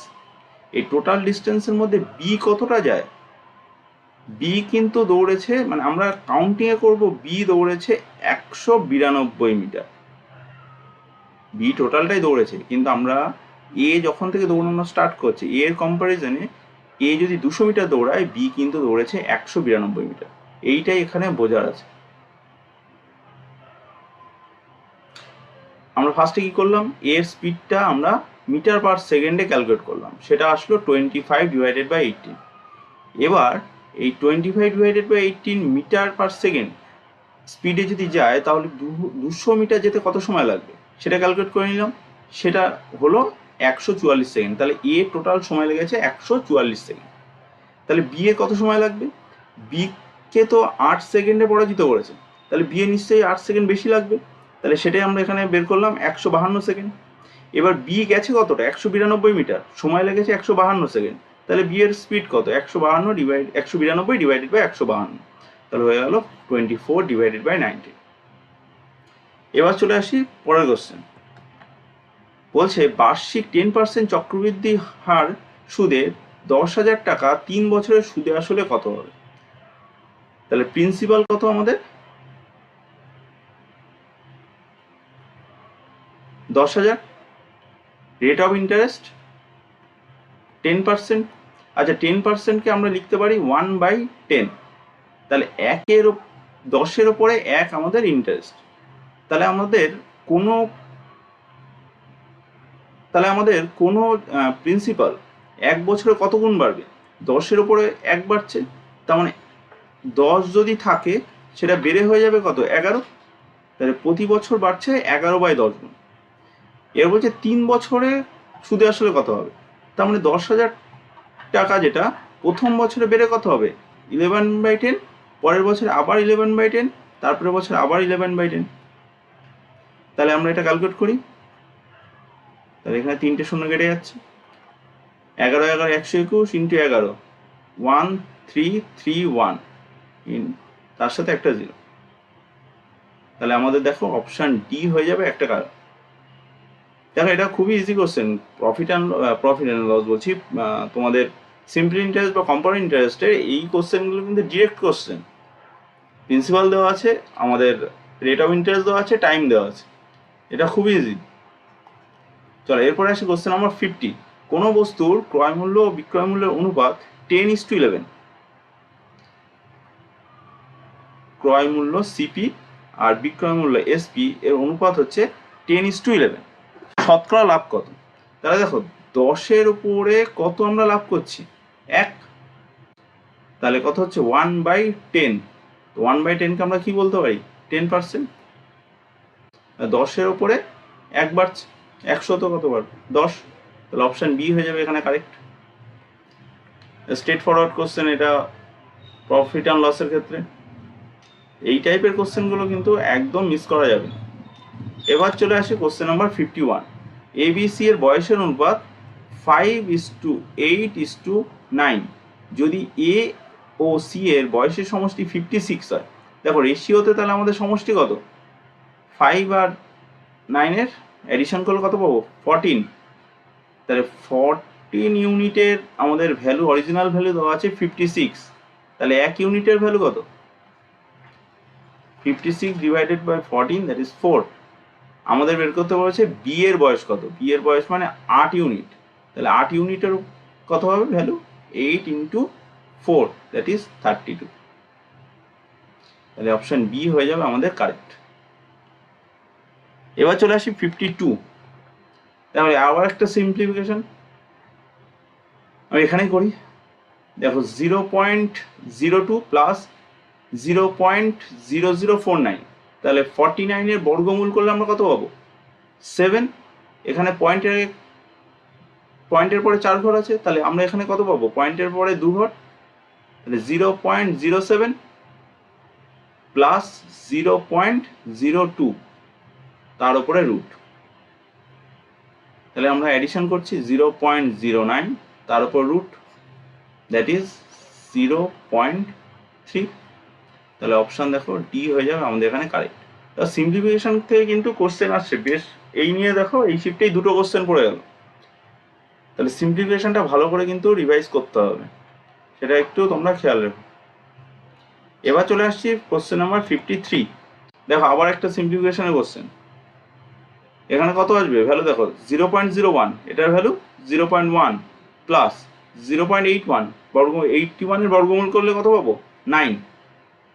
এই টোটাল ডিস্টেন্সের মধ্যে বি কতটা যায়, বি কিন্তু দৌড়েছে, মানে আমরা কাউন্টিংয়ে করব, বি দৌড়েছে 192 মিটার। বি টোটালটাই দৌড়েছে, কিন্তু আমরা এ যখন থেকে দৌড়ানো স্টার্ট করছে এর কম্পারিজনে এ যদি 200 মিটার দৌড়ায়, বি কিন্তু দৌড়েছে 192 মিটার। এইটাই এখানে বোঝার আছে। আমরা ফার্স্টে কি করলাম, এর স্পিডটা আমরা মিটার পার সেকেন্ডে ক্যালকুলেট করলাম, সেটা আসলো 25 ডিভাইডেড বাই 18। এবার এই 25 divided by 18 metre per second স্পিডে যদি যায়, তাহলে 200 মিটার যেতে কত সময় লাগবে সেটা ক্যালকুলেট করে নিলাম, সেটা হলো 144 সেকেন্ড। তাহলে এ টোটাল সময় লেগেছে 144 সেকেন্ড। তাহলে বি এর কত সময় লাগবে, বি কে তো 8 সেকেন্ডে পরাজিত করেছে, তাহলে বি এর নিশ্চয়ই 8 সেকেন্ড বেশি লাগবে। তাহলে সেটাই আমরা এখানে বের করলাম 152 সেকেন্ড। এবার বি গেছে কতটা, 192 মিটার, সময় লেগেছে 152 সেকেন্ড। তাহলে বি এর স্পিড কত, 192 ডিভাইডেড বাই 152, তাহলে হয়ে গেল 24 ডিভাইডেড বাই 90। এবার চলে আসি পরের কোশ্চেন। বলছে বার্ষিক 10% চক্রবৃদ্ধি হার সুদে 10,000 টাকা 3 বছরের সুদে আসলে কত হবে। তাহলে প্রিন্সিপাল কত আমাদের, 10,000, রেট অফ ইন্টারেস্ট 10%। আচ্ছা 10%কে আমরা লিখতে পারি 1/10। তাহলে 10-এর ওপরে 1 আমাদের ইন্টারেস্ট। তাহলে আমাদের কোনো প্রিন্সিপাল 1 বছরে কত গুণ বাড়বে, 10-এর ওপরে 1 বাড়ছে, তার মানে 10 যদি থাকে সেটা বেড়ে হয়ে যাবে কত, 11। তাহলে প্রতি বছর বাড়ছে 11/10 গুণ। এর বলছে 3 বছরে সুদে আসলে কত হবে, তার মানে 10,000 টাকা যেটা প্রথম বছরে বেড়ে কত হবে 11/10, পরের বছর আবার 11/10, তারপরের বছর আবার 11/10। তাহলে আমরা এটা ক্যালকুলেট করি। তাহলে এখানে 3টে শূন্য কেটে যাচ্ছে, 11 11 121 ইন্টু 11, 1331, তার সাথে একটা 0। তাহলে আমাদের দেখো অপশান ডি হয়ে যাবে একটা কারণ। দেখো এটা খুবই easy question, profit and loss বলছি, তোমাদের সিম্পল ইন্টারেস্ট বা কম্পাউন্ড ইন্টারেস্টের এই কোশ্চেনগুলো কিন্তু ডিরেক্ট কোশ্চেন। প্রিন্সিপাল দেওয়া আছে, আমাদের রেট অফ ইন্টারেস্ট দেওয়া আছে, টাইম দেওয়া আছে, এটা খুবই ইজি। চলো এরপরে আসি কোশ্চেন নাম্বার 50। কোনো বস্তুর ক্রয় মূল্য ও বিক্রয় মূল্যের অনুপাত 10:11। ক্রয় মূল্য সিপি আর বিক্রয় মূল্য এসপি এর অনুপাত হচ্ছে 10:11। শতকরা লাভ কত, তাহলে দেখো 10-এর উপরে কত আমরা লাভ করছি, 1, তাহলে কত হচ্ছে 1/10। তো 1/10কে আমরা কি বলতে পারি, 10%। 10-এর উপরে 1 বাড়ছে, 100 তো কতবার 10, তাহলে অপশান বি হয়ে যাবে এখানে কারেক্ট। স্ট্রেট ফরওয়ার্ড কোশ্চেন এটা প্রফিট অ্যান্ড লসের ক্ষেত্রে। এই টাইপের কোশ্চেনগুলো কিন্তু একদম মিস করা যাবে না। এবার চলে আসে কোশ্চেন নাম্বার 51। এবিসি এর বয়সের অনুপাত 5:8:9 যদি এ ও সি এর বয়সের সমষ্টি 56 হয়। দেখো রেশিওতে তাহলে আমাদের সমষ্টি কত, 5 আর 9 এর অ্যাডিশন করলে কত পাবো, 14। তাহলে 14 ইউনিটের আমাদের ভ্যালু, অরিজিনাল ভ্যালু দেওয়া আছে 56, তাহলে 1 ইউনিটের ভ্যালু কত, 56 ডিভাইডেড বাই 14, দ্যাট ইজ 4। আমাদের বের করতে বলেছে বি এর বয়স কত, বি এর বয়স মানে 8 ইউনিট, তাহলে 8 ইউনিটের কত হবে ভ্যালু, 8 ইন্টু 4, দ্যাট ইজ 32। তাহলে অপশন বি হয়ে যাবে আমাদের কারেক্ট। এবার চলে আসি 52। তাহলে আবার একটা সিম্পলিফিকেশন আমি এখানেই করি। দেখো 0.02 প্লাস 0.0049, তাহলে 49-এর বর্গমূল করলে আমরা কত পাবো? 7। এখানে পয়েন্টের পরে 4 ঘর আছে, তাহলে আমরা এখানে কত পাবো? পয়েন্টের পরে 2 ঘর, তাহলে 0.07 প্লাস 0.02 তার উপরে রুট, তাহলে আমরা অ্যাডিশন করছি 0.09 তার উপর রুট, দ্যাট ইজ 0.3। তাহলে অপশান দেখো ডি হয়ে যাবে আমাদের এখানে কারেক্ট। সিম্পলিফিকেশন থেকে কিন্তু কোশ্চেন আসছে বেশ, এই নিয়ে দেখো এই শিফটেই 2টো কোশ্চেন পড়ে গেল। তাহলে সিম্পলিফিকেশনটা ভালো করে কিন্তু রিভাইজ করতে হবে, সেটা একটু তোমরা খেয়াল রেখো। এবার চলে আসছি কোশ্চেন নাম্বার 53। দেখো আবার একটা সিম্পলিফিকেশনের কোশ্চেন। এখানে কত আসবে ভ্যালু? দেখো 0.01, এটার ভ্যালু 0.1 প্লাস 0.81 81-এর বর্গমূল করলে কত পাবো? 9,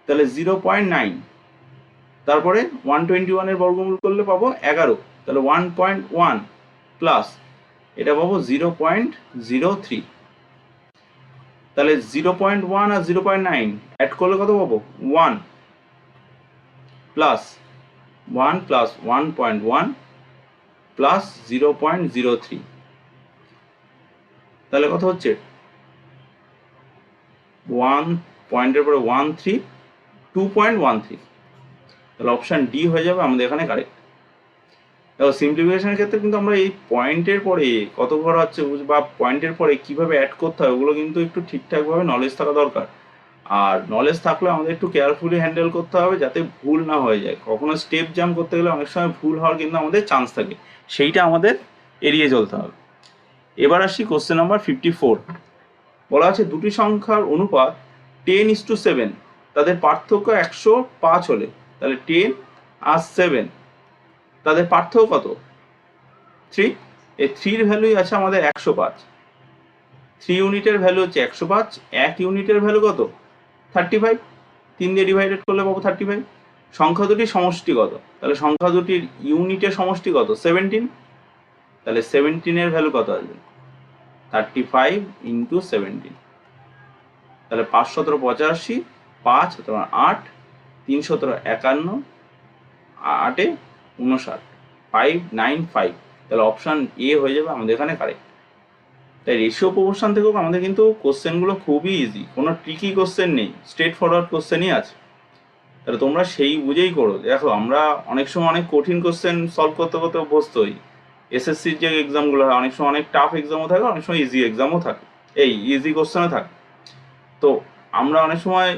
তাহলে 0.9, তারপরে 121-এর বর্গমূল করলে পাবো 11, তাহলে 1.1 প্লাস এটা পাবো 0.03, তাহলে 0.1 আর 0.9 অ্যাড করলে কত পাবো? 1 প্লাস 1 প্লাস 1.1 প্লাস 0.03, তাহলে কত হচ্ছে? 1 পয়েন্টের পরে 13, 2.13, তাহলে অপশান ডি হয়ে যাবে আমাদের এখানে কারেক্ট। দেখো সিম্পলিফিকেশনের ক্ষেত্রে কিন্তু আমরা এই পয়েন্টের পরে কত ঘর হচ্ছে বা পয়েন্টের পরে কিভাবে অ্যাড করতে হয় ওগুলো কিন্তু একটু ঠিকঠাকভাবে নলেজ থাকা দরকার। আর নলেজ থাকলে আমাদের একটু কেয়ারফুলি হ্যান্ডেল করতে হবে যাতে ভুল না হয়ে যায়। কখনো স্টেপ জাম্প করতে গেলে অনেক সময় ভুল হওয়ার কিন্তু আমাদের চান্স থাকে, সেইটা আমাদের এড়িয়ে চলতে হবে। এবার আসি কোশ্চেন নাম্বার 54। বলা আছে দুটি সংখ্যার অনুপাত 10:7, তাদের পার্থক্য 105 হলে, তাহলে 10 আর 7 তাদের পার্থক্য কত? 3। এই 3-র ভ্যালুই আছে আমাদের 105। 3 ইউনিটের ভ্যালু হচ্ছে 105, 1 ইউনিটের ভ্যালু কত? 35। 3 দিয়ে ডিভাইডেড করলে পাবো 35। সংখ্যা দুটির সমষ্টি কত? তাহলে সংখ্যা দুটির ইউনিটের সমষ্টি কত? 17। তাহলে 17-এর ভ্যালু কত আসবে? 35 ইন্টু 17, তাহলে 5 17 85, 5 তোমার 8, 3 17 51, 8 59, 595, তাহলে অপশান এ হয়ে যাবে আমাদের এখানে কারেক্ট। তাই রেশিও প্রপোর্শন থেকেও আমাদের কিন্তু কোশ্চেনগুলো খুবই ইজি, কোনো ট্রিকি কোশ্চেন নেই, স্ট্রেট ফরওয়ার্ড কোশ্চেনই আছে। তাহলে তোমরা সেই বুঝেই করো। দেখো আমরা অনেক সময় অনেক কঠিন কোশ্চেন সলভ করতে করতে অভ্যস্ত হই। এসএসসির যে এক্সামগুলো হয় অনেক সময় অনেক টাফ এক্সামও থাকে, অনেক সময় ইজি এক্সামও থাকে, এই ইজি কোশ্চেনও থাকে। তো আমরা অনেক সময়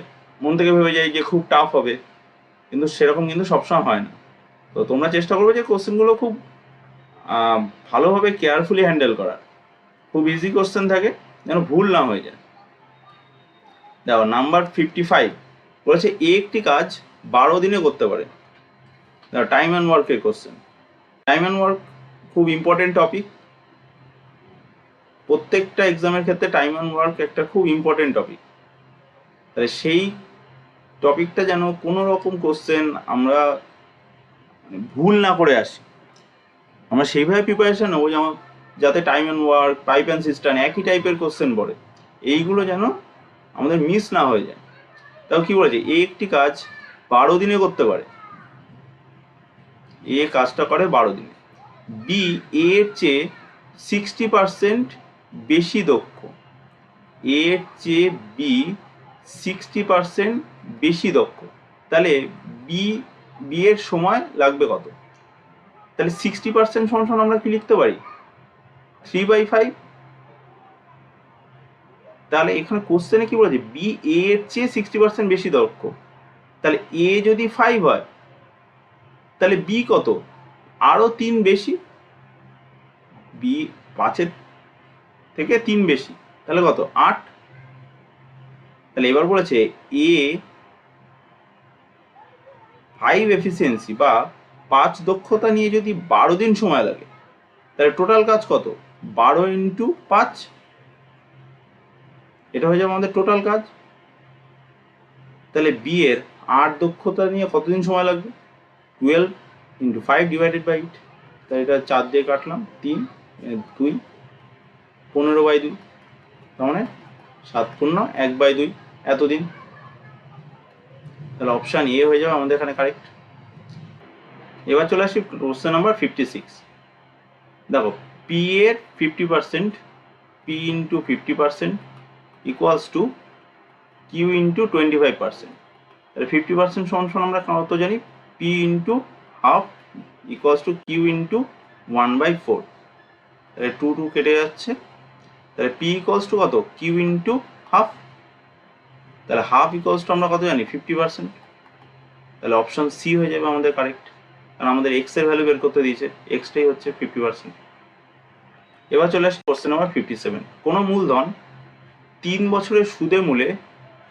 মন থেকে ভেবে যাই যে খুব টাফ হবে, কিন্তু সেরকম কিন্তু সবসময় হয় না। তো তোমরা চেষ্টা করবে যে কোশ্চেনগুলো খুব ভালোভাবে কেয়ারফুলি হ্যান্ডেল করার, খুব ইজি কোশ্চেন থাকে যেন ভুল না হয়ে যায়। দেখো নাম্বার 55 বলেছে এ একটি কাজ 12 দিনে করতে পারে। দেখো টাইম অ্যান্ড ওয়ার্কের কোশ্চেন। টাইম অ্যান্ড ওয়ার্ক খুব ইম্পর্টেন্ট টপিক, প্রত্যেকটা এক্সামের ক্ষেত্রে টাইম অ্যান্ড ওয়ার্ক একটা খুব ইম্পর্টেন্ট টপিক। তাহলে সেই টপিকটা যেন কোনো রকম কোশ্চেন আমরা ভুল না করে আসি, আমরা সেইভাবে প্রিপারেশন নেবো যেমন যাতে time and work, pipe and system একই টাইপের কোশ্চেন পড়ে, এইগুলো যেন আমাদের মিস না হয়ে যায়। তাও কি বলেছে এ একটি কাজ 12 দিনে করতে পারে, এ কাজটা করে 12 দিনে। বি এর চেয়ে 60% বেশি দক্ষ, এর চেয়ে বি 60% বেশি দক্ষ, তাহলে বি এর সময় লাগবে কত? তাহলে 60% সমান আমরা কি লিখতে পারি? 3/5। তাহলে এখানে কোশ্চেনে কি বলেছে বি এর চেয়ে 60% বেশি দক্ষ, তাহলে এ যদি 5 হয় তাহলে বি কত? আরো 3 বেশি, বি 5-এর থেকে 3 বেশি, তাহলে কত? 8। তাহলে এবার বলেছে এ 5 এফিসিয়েন্সি বা 5 দক্ষতা নিয়ে যদি 12 দিন সময় লাগে, তাহলে টোটাল কাজ কত? 12 ইন্টু 5, এটা হয়ে যাবে আমাদের টোটাল কাজ। তাহলে বি এর 8 দক্ষতা নিয়ে কতদিন সময় লাগবে? 12 ইন্টু 5 ডিভাইডেড বাই 8, তাহলে এটা 4 দিয়ে কাটলাম, 3 2 15/2, তার মানে 7 পূর্ণ 1/2 এতদিন। তাহলে অপশান এ হয়ে যাবে আমাদের এখানে কারেক্ট। এবার চলে আসি কোশ্চেন নাম্বার 56। দেখো পি এর 50%, P into 50% equals to Q into 25%। তাহলে 50% সমান সমান আমরা কত জানি, P into half equals to Q into 1/4। তাহলে 2 2 কেটে যাচ্ছে, তাহলে পি ইকুয়ালস টু কত, কিউ ইন্টু হাফ। তাহলে হাফ ইকুয়ালস টু আমরা কত জানি, 50%। তাহলে অপশন সি হয়ে যাবে আমাদের কারেক্ট, কারণ আমাদের এক্স এর ভ্যালু বের করতে দিয়েছে, এক্সটাই হচ্ছে 50%। এবার চলে আসছে কোশ্চেন নাম্বার 57। কোনো মূলধন 3 বছরের সুদে মূলে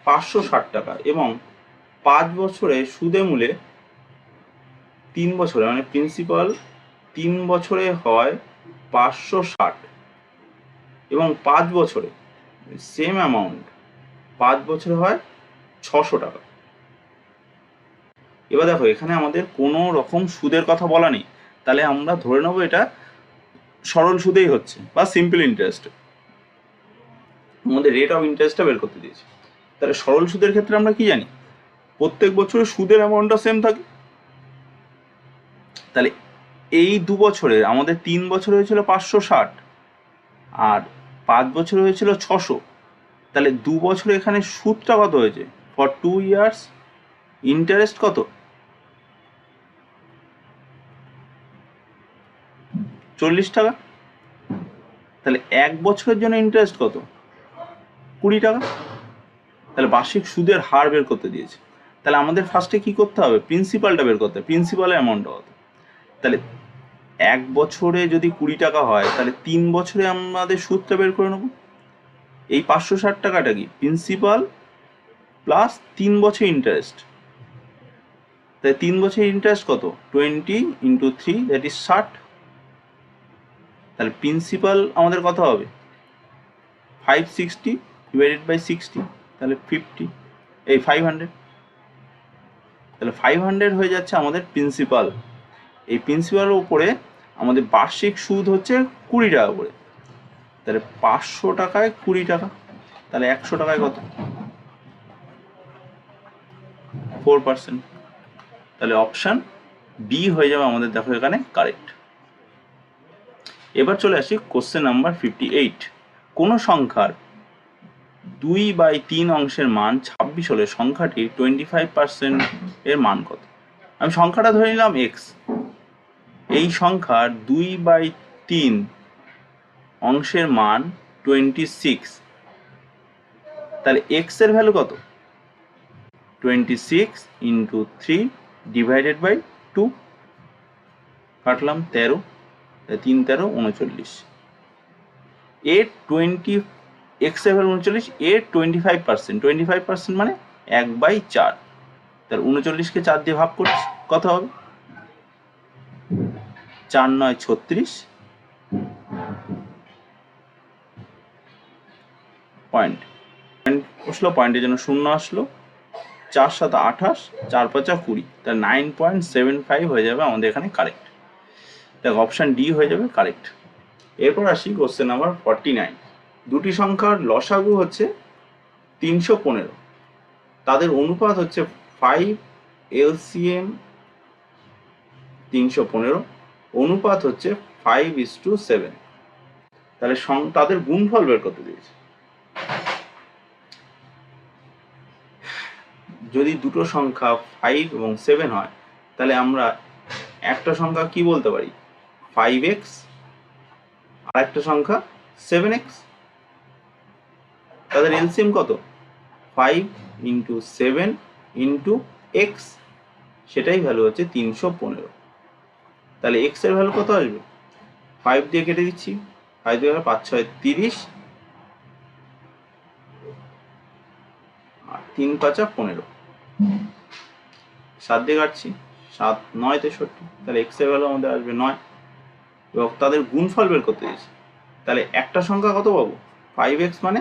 560 টাকা এবং 5 বছরে সুদে মূলে 3 বছরে, মানে প্রিন্সিপাল 3 বছরে হয় 560 এবং 5 বছরে সেম অ্যামাউন্ট 5 বছরে হয় 600 টাকা। এবার দেখো এখানে আমাদের কোনো রকম সুদের কথা বলা নেই, তাহলে আমরা ধরে নেবো এটা সরল সুদেই হচ্ছে বা সিম্পল ইন্টারেস্ট। আমাদের রেট অফ ইন্টারেস্টটা বের করতে দিয়েছে। তাহলে সরল সুদের ক্ষেত্রে আমরা কি জানি, প্রত্যেক বছরে সুদের অ্যামাউন্টটা সেম থাকে। তাহলে এই 2 বছরে আমাদের 3 বছরে হয়েছিল 560 আর 5 বছরে হয়েছিল 600। তাহলে 2 বছরে এখানে সুদটা কত হয়েছে, ফর 2 ইয়ার্স ইন্টারেস্ট কত, 40 টাকা। তাহলে 1 বছরের জন্য ইন্টারেস্ট কত, 20 টাকা। তাহলে বার্ষিক সুদের হার বের করতে দিয়েছে। তাহলে আমাদের ফার্স্টে কি করতে হবে, প্রিন্সিপালটা বের করতে হবে, প্রিন্সিপালের অ্যামাউন্টটা কত। তাহলে 1 বছরে যদি 20 টাকা হয়, তাহলে 3 বছরে আমাদের সুদটা বের করে নেব। এই 560 টাকাটা কি, প্রিন্সিপাল প্লাস 3 বছর ইন্টারেস্ট। তাই 3 বছরের ইন্টারেস্ট কত, 20 ইন্টু 3 দ্যাট ইজ 60। তাহলে প্রিন্সিপাল আমাদের কত হবে, 560 ডিভাইডেড বাই 60, তাহলে 50, এই 500। তাহলে 500 হয়ে যাচ্ছে আমাদের প্রিন্সিপাল। এই প্রিন্সিপালের উপরে আমাদের বার্ষিক সুদ হচ্ছে 20 টাকা করে। তাহলে 500 টাকায় 20 টাকা, তাহলে 100 টাকায় কত, 4%। তাহলে অপশান বি হয়ে যাবে আমাদের, দেখো এখানে কারেক্ট। এবার চলে আসি কোশ্চেন নাম্বার 58। কোনো সংখ্যার 2/3 অংশের মান 26 হলে সংখ্যাটির 25% এর মান কত। আমি সংখ্যাটা ধরে নিলাম এক্স। এই সংখ্যার 2/3 অংশের মান 26, তাহলে এক্স এর ভ্যালু কত, 26 ইন্টু 3 ডিভাইডেড বাই 2, কাটলাম 13, 3 13 39। এর 20 এক্স এর ভ্যালু 39, এর 25%, 25% মানে 1/4। তাহলে 39কে 4 দিয়ে ভাগ করছি, কত হবে, 4 9 36 পয়েন্ট বসলো, পয়েন্টের জন্য 0 আসলো, 4 7 28, 4 5 20, তাহলে 9.75 হয়ে যাবে আমাদের এখানে কারেক্ট। দেখ অপশান ডি হয়ে যাবে কারেক্ট। এরপর আসি কোশ্চেন নাম্বার 49। দুটি সংখ্যার লসাগু হচ্ছে 315, তাদের অনুপাত হচ্ছে 5, এলসিএম 315, অনুপাত হচ্ছে 5:7। তাহলে তাদের গুণফল বের করতে দিয়েছে। যদি দুটো সংখ্যা 5 এবং 7 হয়, তাহলে আমরা একটা সংখ্যা কি বলতে পারি, 5x, আর একটা সংখ্যা 7x। তাদের এলসিএম কত, 5 ইন্টু 7 ইন্টু এক্স, সেটাই ভ্যালু হচ্ছে 315। তাহলে এক্স এর ভ্যালু কত আসবে, 5 দিয়ে কেটে দিচ্ছি, 5 দিয়ে 5 6 30 আর 3 5 15, 7 দিয়ে কাটছি, 7 9 63, তাহলে এক্স এর ভ্যালু আমাদের আসবে 9। এবং তাদের গুণফল বের করতে দিয়েছে। তাহলে একটা সংখ্যা কত পাবো, 5x মানে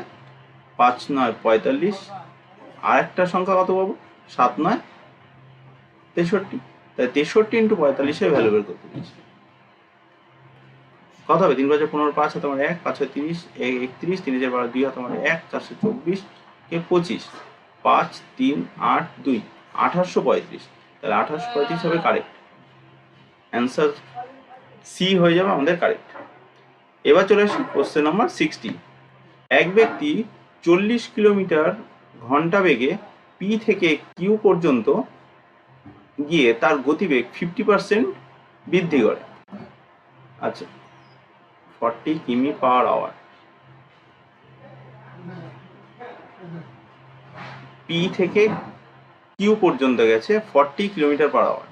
5 9 45, আর একটা সংখ্যা কত পাবো, 7 9 63। তাই 63 ইন্টু 45-এর ভ্যালু বের করতে দিয়েছি। কত হবে? 3 5 15, 5 হাতে আমার 1, 5 6 30, 31, 3 4 12, 2 হাতে আমার 1, 4 24, 25, 5 3 8 2, 1835। তাহলে 1835 হবে কারেক্ট অ্যান্সার। সি হয়ে যাবে আমাদের কারেক্ট। এবার চলে আসি কোশ্চেন নাম্বার 60। এক ব্যক্তি 40 কিলোমিটার ঘন্টা বেগে পি থেকে কিউ পর্যন্ত গিয়ে তার গতিবেগ 50% বৃদ্ধি করে। আচ্ছা, 40 কিমি পার আওয়ার। পি থেকে কিউ পর্যন্ত গেছে 40 কিলোমিটার পার আওয়ার,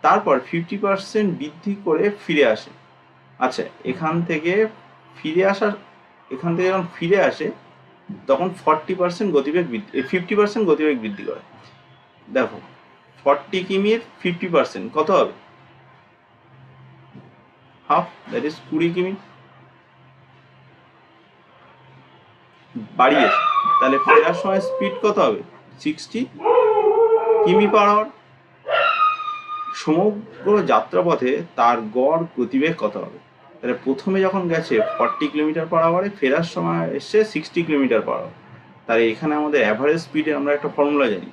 তারপর 50% বৃদ্ধি করে ফিরে আসে। আচ্ছা, এখান থেকে যখন ফিরে আসে তখন 40% গতিবেগ বৃদ্ধি 50% গতিবেগ বৃদ্ধি করে। দেখো 40 কিমির 50% কত হবে? হাফ, দ্যাট ইজ 20 কিমি বাড়িয়েছে। তাহলে ফেরার সময় স্পিড কত হবে? 60 কিমি পার আওয়ার। সমগ্র যাত্রাপথে তার গড় গতিবেগ কত হবে? তাহলে প্রথমে যখন গেছে 40 কিলোমিটার পার আওয়ারে, ফেরার সময় এসছে 60 কিলোমিটার পার আওয়ার। তাহলে এখানে আমাদের অ্যাভারেজ স্পিডে আমরা একটা ফর্মুলা জানি,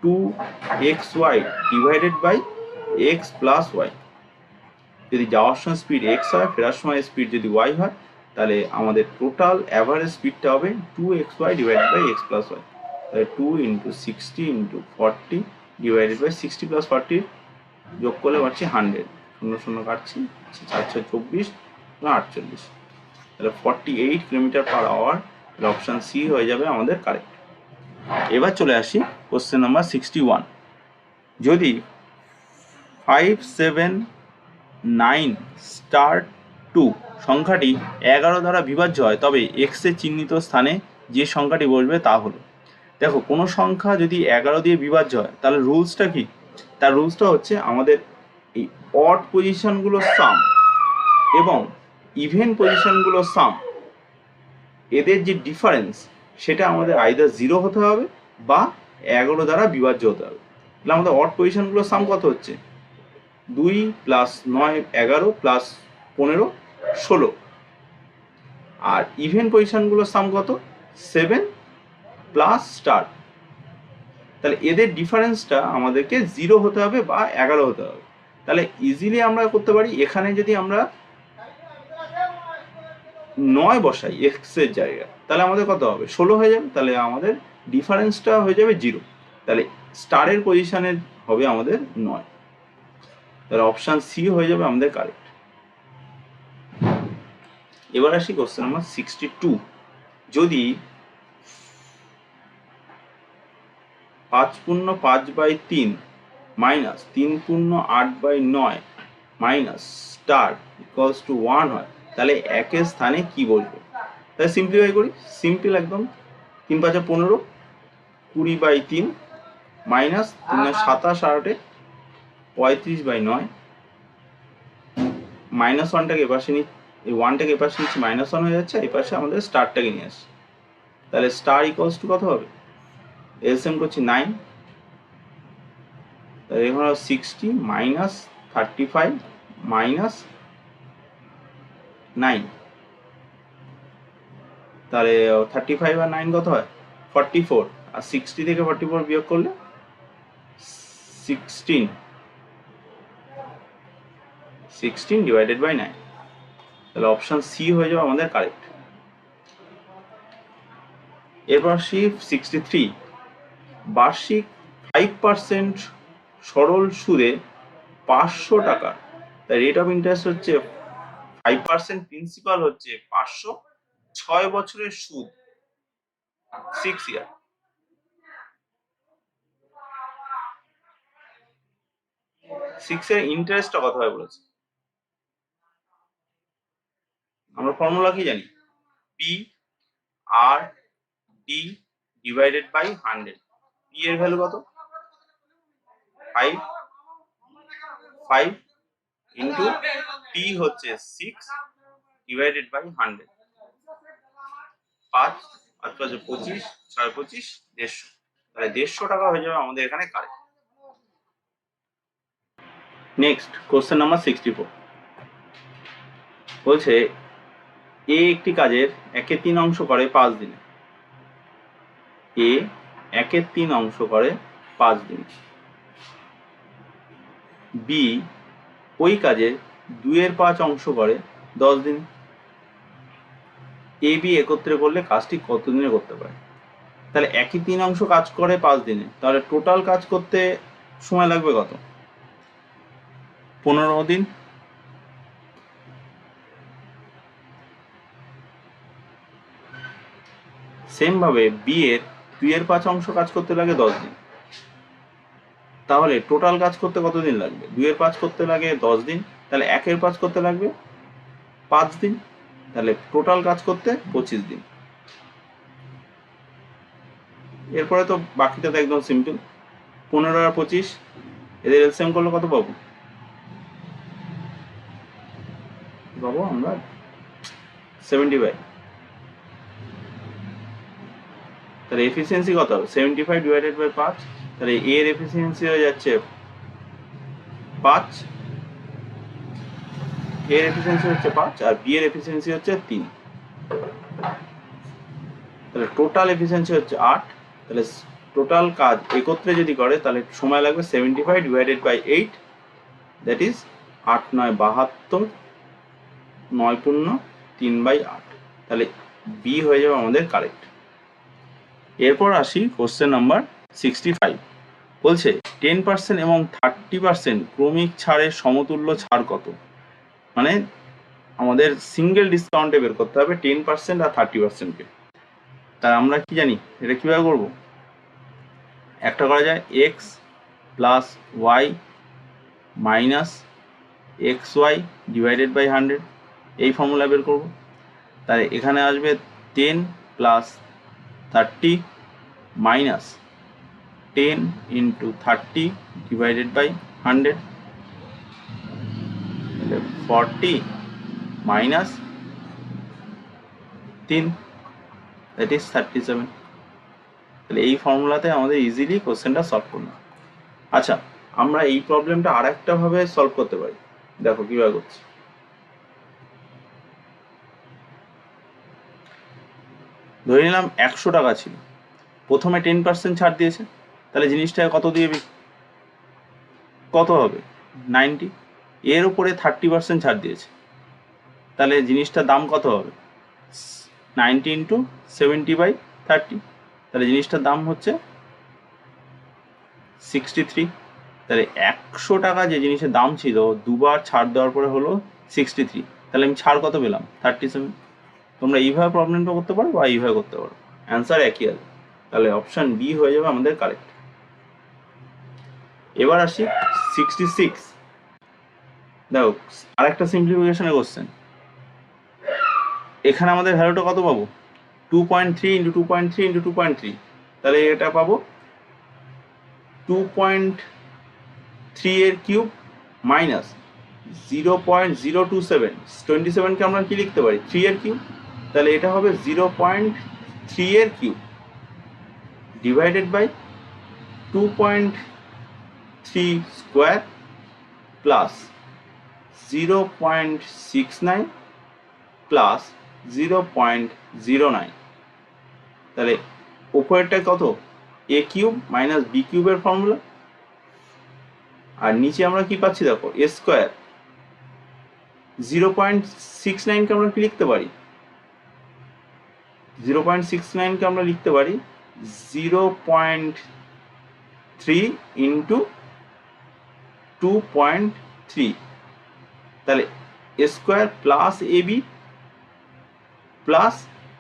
2xy divided by x plus Y. যদি যাওয়ার সময় স্পিড x হয়, ফেরার সময় স্পিড যদি y হয়, তাহলে আমাদের টোটাল অ্যাভারেজ স্পিডটা হবে 2xy divided by x plus Y. তাহলে 2 into 60 into 40 divided by 60 plus 40 যোগ করলে পাচ্ছি 100, 0 0 কাটছি, 4 6 24, 48। তাহলে 48 kilometre per hour. Option C হয়ে যাবে আমাদের কারেক্ট। এবার চলে আসি কোশ্চেন নাম্বার 61। যদি 579*2 সংখ্যাটি 11 দ্বারা বিভাজ্য হয়, তবে এক্স এর চিহ্নিত স্থানে যে সংখ্যাটি বসবে তা হলো। দেখো, কোনো সংখ্যা যদি 11 দিয়ে বিভাজ্য হয় তাহলে রুলসটা কি? তার রুলসটা হচ্ছে আমাদের এই অড পজিশনগুলোর সাম এবং ইভেন পজিশনগুলোর সাম, এদের যে ডিফারেন্স সেটা আমাদের আইদার 0 হতে হবে বা 11 দ্বারা বিভাজ্য হতে হবে। তাহলে আমাদের অড পজিশনগুলোর সাম কত হচ্ছে? 2 প্লাস 9 11 প্লাস 15 16। আর ইভেন পজিশনগুলোর সাম কত? 7 প্লাস স্টার। তাহলে এদের ডিফারেন্সটা আমাদেরকে 0 হতে হবে বা 11 হতে হবে। তাহলে ইজিলি আমরা করতে পারি, এখানে যদি আমরা 9 বসাই এক্স এর জায়গায়, তাহলে আমাদের কত হবে? 16 হয়ে যাবে। তাহলে আমাদের ডিফারেন্সটা হয়ে যাবে 0। তাহলে স্টারের পজিশনের হবে আমাদের 9। তাহলে অপশান সি হয়ে যাবে আমাদের কারেক্ট। এবার আসি কোশ্চেন নাম্বার 62। যদি 5*5/3 minus 3*8/9 minus star equals to 1 হয়, তাহলে একের স্থানে কি বসবে? তাহলে সিম্পলিফাই করি, সিম্পল একদম। 3 5 15, 20/3 মাইনাস 3 27 8 35/9, মাইনাস ওয়ানটাকে এপাশে নিই, এই ওয়ানটাকে এপাশে নিচ্ছি, মাইনাস ওয়ান হয়ে যাচ্ছে, এই পাশে আমাদের স্টারটাকে নিয়ে আসছি। তাহলে স্টার ইকুয়ালস টু কত হবে? এলসিএম করছি 9, তাহলে এখানে 60 মাইনাস 35 মাইনাস 9, তাহলে 35 আর 9 কত হয়? 44। আর 60 থেকে 44 বিয়োগ করলে 16 ডিভাইডেড বাই 9। তাহলে অপশান সি হয়ে যাবে আমাদের কারেক্ট। এরপর আসি 63। বার্ষিক 5% সরল সুদে 500 টাকা, তাই রেট অফ ইন্টারেস্ট হচ্ছে 5%, প্রিন্সিপাল হচ্ছে 500, 6 বছরের সুদ 6 ইয়ার। এর ইন্টারেস্টটা কত হয় বলেছে? আমরা ফর্মুলা কি জানি? P R T divided by 100। P এর ভ্যালু কত? 5 ইন্টু টি হচ্ছে 6 ডিভাইডেড বাই 100। 5 5 5 25, 6 25, 150। তাহলে 150 টাকা হয়ে যাবে আমাদের এখানে কারেক্ট। নেক্সট কোশ্চেন নাম্বার 64 বলছে এ একটি কাজের 1/3 অংশ করে 5 দিনে। এ 1/3 অংশ করে 5 দিনে। বি ওই কাজের 2/5 অংশ করে 10 দিনে। এ বি একত্রে করলে কাজটি কত দিনে করতে পারে? তাহলে 1/3 অংশ কাজ করে 5 দিনে, তাহলে টোটাল কাজ করতে সময় লাগবে কত? 15 দিন। সেম ভাবে বি এর 2/5 অংশ কাজ করতে লাগে 10 দিন, তাহলে টোটাল কাজ করতে কত দিন লাগবে? 2/5 করতে লাগে 10 দিন, তাহলে 1/5 করতে লাগবে 5 দিন, তাহলে টোটাল কাজ করতে 25 দিন। এরপরে তো বাকিটা তো একদম সিম্পল, 15 আর 25 এদের এলসিএম করলে কত পাবো? আমরা 75। তাহলে এফিসিয়েন্সি কত হবে? 75 ডিভাইডেড বাই 5, তাহলে এ এর এফিসিয়েন্সি হয়ে যাচ্ছে 5, এ এর এফিসিয়েন্সি হচ্ছে 5 আর বি এর এফিসিয়েন্সি হচ্ছে 3, তাহলে টোটাল এফিসিয়েন্সি হচ্ছে 8। তাহলে টোটাল কাজ একত্রে যদি করে তাহলে সময় লাগবে 75 ডিভাইডেড বাই 8, দ্যাট ইজ 8 9 72, 9 পূর্ণ 3/8, তাহলে বি হয়ে যাবে আমাদের কারেক্ট। এরপর আসি কোশ্চেন নাম্বার 65 বলছে 10% এবং 30% ক্রমিক ছাড়ের সমতুল্য ছাড় কত? মানে আমাদের সিঙ্গেল ডিসকাউন্টে বের করতে হবে 10% আর 30%কে। তা আমরা কি জানি এটা কিভাবে করব? একটা করা যায় X plus Y minus X Y divided by 100, এই ফর্মুলা বের করব। তাহলে এখানে আসবে 10 plus 30 minus 10 into 30 divided by 100, 40 minus 3, that is 37। তাহলে এই ফর্মুলাতে আমাদের ইজিলি কোশ্চেনটা সলভ করলাম। আচ্ছা, আমরা এই প্রবলেমটা আর একটা ভাবে সলভ করতে পারি, দেখো কিভাবে করছি। ধরে নিলাম 100 টাকা ছিল, প্রথমে 10% ছাড় দিয়েছে, তাহলে জিনিসটা কত দিয়ে কত হবে? 90। এর উপরে 30% ছাড় দিয়েছে, তাহলে জিনিসটার দাম কত হবে? 90 ইন্টু 70/30, তাহলে জিনিসটার দাম হচ্ছে 63। তাহলে 100 টাকা যে জিনিসের দাম ছিল দুবার ছাড় দেওয়ার পরে হলো 63, তাহলে আমি ছাড় কত পেলাম? 37। তোমরা এইভাবে প্রবলেমটা করতে পারো বা এইভাবে করতে পারো, অ্যান্সার একই আছে। তাহলে অপশান বি হয়ে যাবে আমাদের কারেক্ট। এবার আসি 66। দেখো আরেকটা সিম্পলিফিকেশনের কোশ্চেন। এখানে আমাদের ভ্যালুটা কত পাবো? 2.3 ইন্টু 2.3 ইন্টু 2.3, তাহলে এটা পাবো 2.3 এর কিউব মাইনাস 0.027, 27কে আমরা কি লিখতে পারি? 3 এর কিউব, তাহলে এটা হবে 0.3 এর cube divided by 2.3 square plus 0.69 plus 0.09, তাহলে উপরেরটা কত? এ কিউব মাইনাস বি কিউবের ফর্মুলা, আর নিচে আমরা কি পাচ্ছি দেখো এ স্কোয়ার। 0.69কে আমরা কি লিখতে পারি? 0.69কে আমরা লিখতে পারি 0.3 ইন্টু 2.3, তাহলে এ square plus A B plus,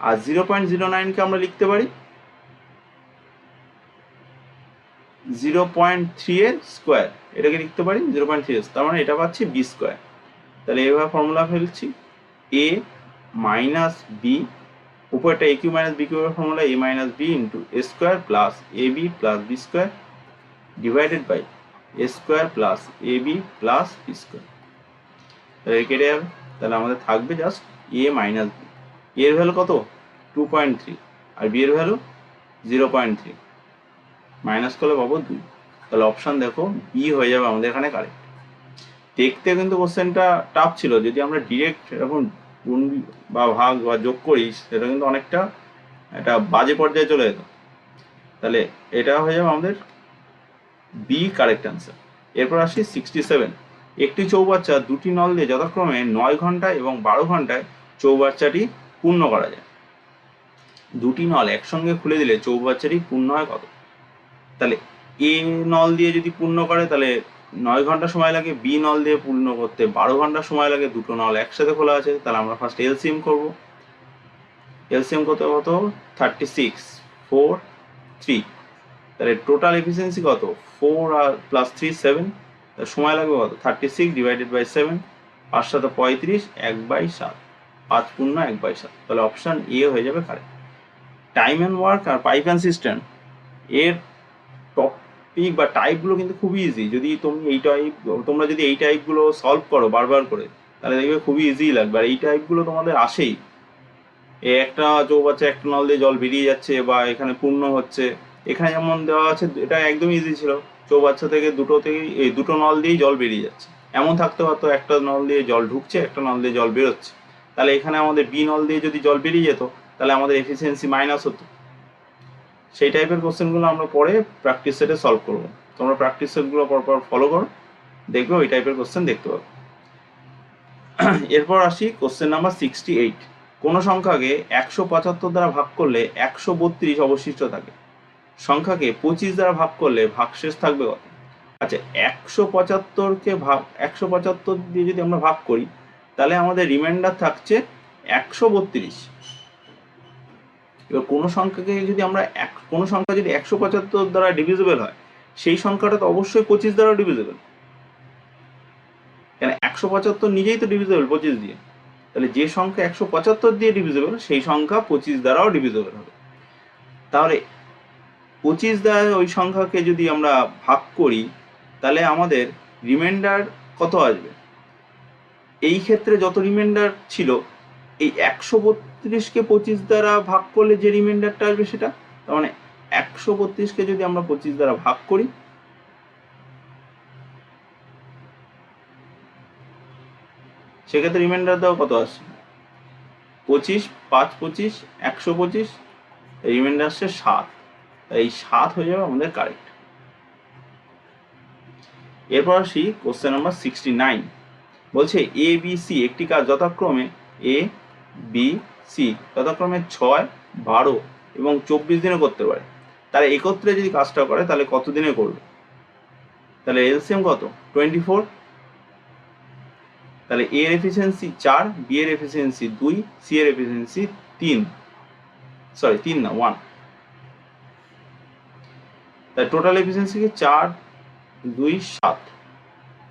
আর 0.09কে আমরা লিখতে পারি 0.3 এর স্কোয়ার, এটাকে লিখতে পারি 0.3 এর, তার মানে এটা পাচ্ছি বি স্কোয়ার। তাহলে এভাবে ফর্মুলা ফেলছি এ মাইনাস বি, উপরটা এ কিউ মাইনাস বি কিউবের formula A minus B into A square plus A B plus B square divided by A square plus A B plus B square. তাহলে কেটে যাবে, তাহলে আমাদের থাকবে জাস্ট এ মাইনাস বি। এর value কত? 2.3 আর বি এর ভ্যালু 0.3, মাইনাস করলে পাবো 2। তাহলে অপশান দেখো বি হয়ে যাবে আমাদের এখানে কারেক্ট। দেখতে কিন্তু কোশ্চেনটা টাফ ছিল, যদি আমরা ডিরেক্ট এরকম গুণ বা ভাগ বা যোগ করি সেটা কিন্তু অনেকটা একটা বাজে পর্যায়ে চলে যেত। তাহলে এটা হয়ে যাবে আমাদের বি কারেক্ট অ্যান্সার। এরপর আসি 67। একটি চৌবাচ্চা দুটি নল দিয়ে যথাক্রমে 9 ঘন্টায় এবং 12 ঘন্টায় চৌবাচ্চাটি পূর্ণ করা যায়। দুটি নল একসঙ্গে খুলে দিলে চৌবাচ্চাটি পূর্ণ হয় কত? তাহলে এ নল দিয়ে যদি পূর্ণ করে তাহলে 9 ঘন্টা সময় লাগে, বি নল দিয়ে পূর্ণ করতে 12 ঘন্টা সময় লাগে। দুটো নল একসাথে খোলা আছে, তাহলে আমরা ফার্স্ট এলসিএম করবো। এলসিএম কত 36, 4, 3। তাহলে টোটাল এফিসিয়েন্সি কত? 4 আর প্লাস 3 7। সময় লাগবে কত? 36 ডিভাইডেড বাই 7, 5 7 35, 1/7, 5 পূর্ণ 1/7। তাহলে অপশন এ হয়ে যাবে কারেক্ট। টাইম অ্যান্ড ওয়ার্ক আর পাইপ অ্যান্ড সিস্টেম এর টপিক বা টাইপগুলো কিন্তু খুবই ইজি। যদি তোমরা যদি এই টাইপগুলো সলভ করো বারবার করে, তাহলে দেখবে খুবই ইজি লাগবে। আর এই টাইপগুলো তোমাদের আসেই। একটা চৌবাচ্চা একটা নল দিয়ে জল বেরিয়ে যাচ্ছে বা এখানে পূর্ণ হচ্ছে, এখানে যেমন দেওয়া আছে এটা একদম ইজি ছিল। চৌবাচ্চা থেকে দুটো নল দিয়েই জল বেরিয়ে যাচ্ছে। এমন থাকতে পারতো একটা নল দিয়ে জল ঢুকছে, একটা নল দিয়ে জল বেরোচ্ছে। তাহলে এখানে আমাদের বি নল দিয়ে যদি জল বেরিয়ে যেত তাহলে আমাদের এফিসিয়েন্সি মাইনাস হতো। সেই টাইপের কোশ্চেনগুলো আমরা পরে প্র্যাকটিস সেটে সলভ করবো। তোমরা প্র্যাকটিস সেটগুলো পরপর ফলো করো, দেখবে ওই টাইপের কোশ্চেন দেখতে পাবে। এরপর আসি কোশ্চেন নাম্বার 68। কোনো সংখ্যাকে 175 দ্বারা ভাগ করলে 132 অবশিষ্ট থাকে। সংখ্যাকে 25 দ্বারা ভাগ করলে ভাগশেষ থাকবে কত? আচ্ছা, 175 দিয়ে যদি আমরা ভাগ করি তাহলে আমাদের রিমাইন্ডার থাকছে 132। এবার কোনো সংখ্যা যদি 175 দ্বারা ডিভিজিবল হয়, সেই সংখ্যাটা তো অবশ্যই 25 দ্বারা ডিভিজিবল। কেন 175 নিজেই তো ডিভিজিবল 25 দিয়ে। তাহলে যে সংখ্যা 175 দিয়ে ডিভিজিবল সেই সংখ্যা 25 দ্বারাও ডিভিজিবল হবে। তাহলে 25 দ্বারা ওই সংখ্যাকে যদি আমরা ভাগ করি তাহলে আমাদের রিমাইন্ডার কত আসবে? এই ক্ষেত্রে যত রিমাইন্ডার ছিল, এই 132কে 25 দ্বারা ভাগ করলে যে রিমাইন্ডারটা আসবে সেটা, তার মানে 132কে যদি আমরা 25 দ্বারা ভাগ করি সেক্ষেত্রে রিমাইন্ডার দাও কত আসছে? 25, 5 25, 125, রিমাইন্ডার আসছে 7। এই 7 হয়ে যাবে আমাদের কারেক্ট। এরপর আসি কোশ্চেন নাম্বার 69। বলছে এ বি সি একটি কাজ যথাক্রমে এ বি সি যথাক্রমে 6, 12 এবং 24 দিনে করতে পারে। তাহলে একত্রে যদি কাজটা করে তাহলে কত দিনে করবে? তাহলে এলসিএম কত? 24। তাহলে এ এর এফিসিয়েন্সি 4, বি এর এফিসিয়েন্সি 2, সি এর এফিসিয়েন্সি 1। তাহলে টোটাল এফিসিয়েন্সি কি 4, 2, 7।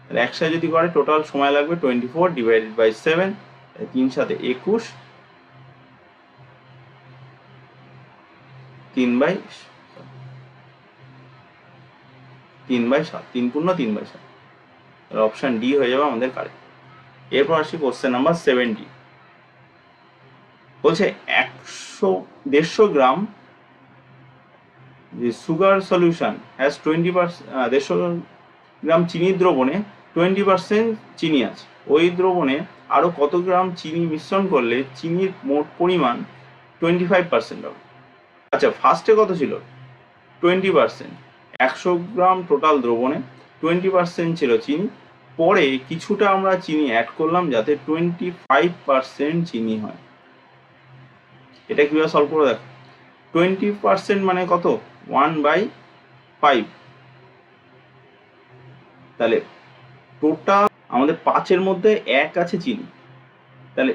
তাহলে একসাথে যদি করে টোটাল সময় লাগবে 24 ডিভাইডেড বাই 7, 3 7 21, 3/7, 3 পূর্ণ 3/7। তাহলে অপশন ডি হয়ে যাবে আমাদের কারেক্ট। এরপর আসি কোশ্চেন নাম্বার 70। বলছে 150 গ্রাম সুগার সলিউশন হ্যাজ 150 গ্রাম চিনির দ্রবণে 20% চিনি আছে। ওই দ্রবণে আরো কত গ্রাম চিনি মিশ্রণ করলে চিনির মোট পরিমাণ 25% হবে? আচ্ছা, ফার্স্টে কত ছিল? 20%। 100 গ্রাম টোটাল দ্রবণে 20% ছিল চিনি। পরে কিছুটা আমরা চিনি অ্যাড করলাম যাতে 25% চিনি হয়। এটা কিভাবে সলভ করে দেখো? 20% মানে কত? 1/5। তাহলে টোটাল আমাদের 5-এর মধ্যে 1 আছে চিনি। তাহলে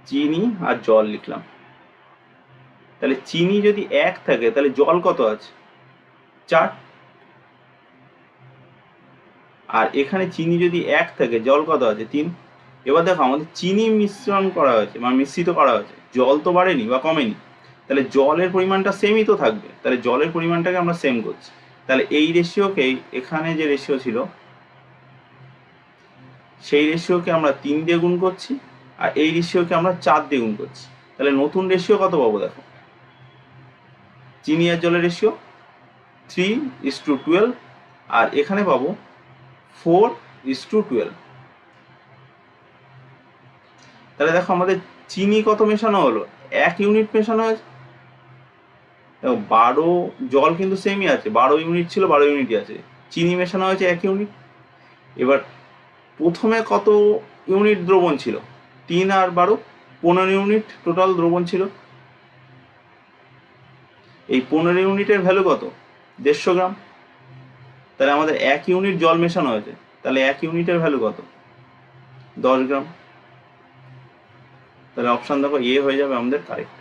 চিনি আর জল লিখলাম। তাহলে চিনি যদি 1 থাকে তাহলে জল কত আছে? 4। আর এখানে চিনি যদি 1 থাকে জল কত আছে? 3। এবার দেখো আমাদের চিনি মিশ্রণ করা হয়েছে মানে মিশ্রিত করা হয়েছে, জল তো বাড়েনি বা কমেনি। তাহলে জলের পরিমাণটা সেমই তো থাকবে। তাহলে জলের পরিমাণটাকে আমরা সেম করছি। তাহলে এই রেশিওকেই এখানে যে রেশিও ছিল সেই রেশিওকে আমরা 3 দিয়ে গুণ করছি, আর এই রেশিওকে আমরা 4 দিয়ে গুণ করছি। তাহলে নতুন রেশিও কত পাবো দেখো? চিনি আর জলের রেশিও 3:12 আর এখানে পাবো 4:12। তাহলে দেখো আমাদের চিনি কত মেশানো হলো, 1 ইউনিট মেশানো হয়েছে। দেখো 12, জল কিন্তু সেমই আছে, 12 ইউনিট ছিল, 12 ইউনিটই আছে, চিনি মেশানো হয়েছে 1 ইউনিট। এবার প্রথমে কত ইউনিট দ্রবণ ছিল, 3 আর 12, 15 ইউনিট টোটাল দ্রবণ ছিল। এই 15 ইউনিটের ভ্যালু কত, 150 গ্রাম। তাহলে আমাদের 1 ইউনিট জল মেশানো হয়েছে, তাহলে 1 ইউনিটের ভ্যালু কত, 10 গ্রাম। তাহলে অপশান দেখো এ হয়ে যাবে আমাদের কারেক্ট।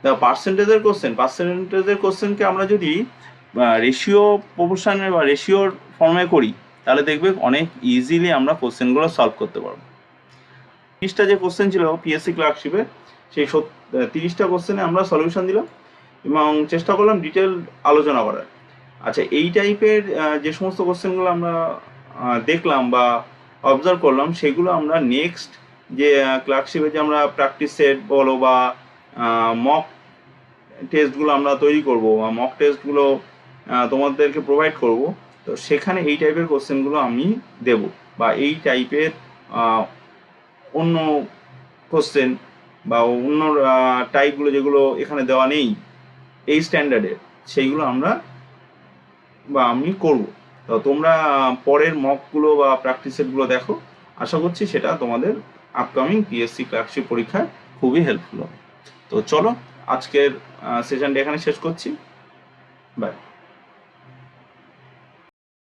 দেখো পার্সেন্টেজের কোশ্চেনকে আমরা যদি রেশিও প্রপোর্শনের বা রেশিওর ফর্মে করি, তাহলে দেখবে অনেক ইজিলি আমরা কোশ্চেনগুলো সলভ করতে পারবো। 30টা যে কোশ্চেন ছিল পিএসসি ক্লার্কশিপে, সেই 30টা কোশ্চেনে আমরা সলিউশন দিলাম এবং চেষ্টা করলাম ডিটেল আলোচনা করার। আচ্ছা, এই টাইপের যে সমস্ত কোশ্চেনগুলো আমরা দেখলাম বা অবজার্ভ করলাম, সেগুলো আমরা নেক্সট যে ক্লার্কশিপে যে আমরা প্র্যাকটিস সেট বলো বা মক টেস্টগুলো আমরা তৈরি করব বা মক টেস্টগুলো তোমাদেরকে প্রোভাইড করব, তো সেখানে এই টাইপের কোশ্চেনগুলো আমি দেব, বা এই টাইপের অন্য কোশ্চেন বা অন্য টাইপগুলো যেগুলো এখানে দেওয়া নেই এই স্ট্যান্ডার্ডের, সেইগুলো আমরা বা আমি করব। তো তোমরা পরের মকগুলো বা প্র্যাকটিস সেটগুলো দেখো, আশা করছি সেটা তোমাদের আপকামিং পিএসসি ক্লার্কশিপ পরীক্ষায় খুবই হেল্পফুল হবে। তো চলো আজকের সেশনটা এখানে শেষ করছি, বাই।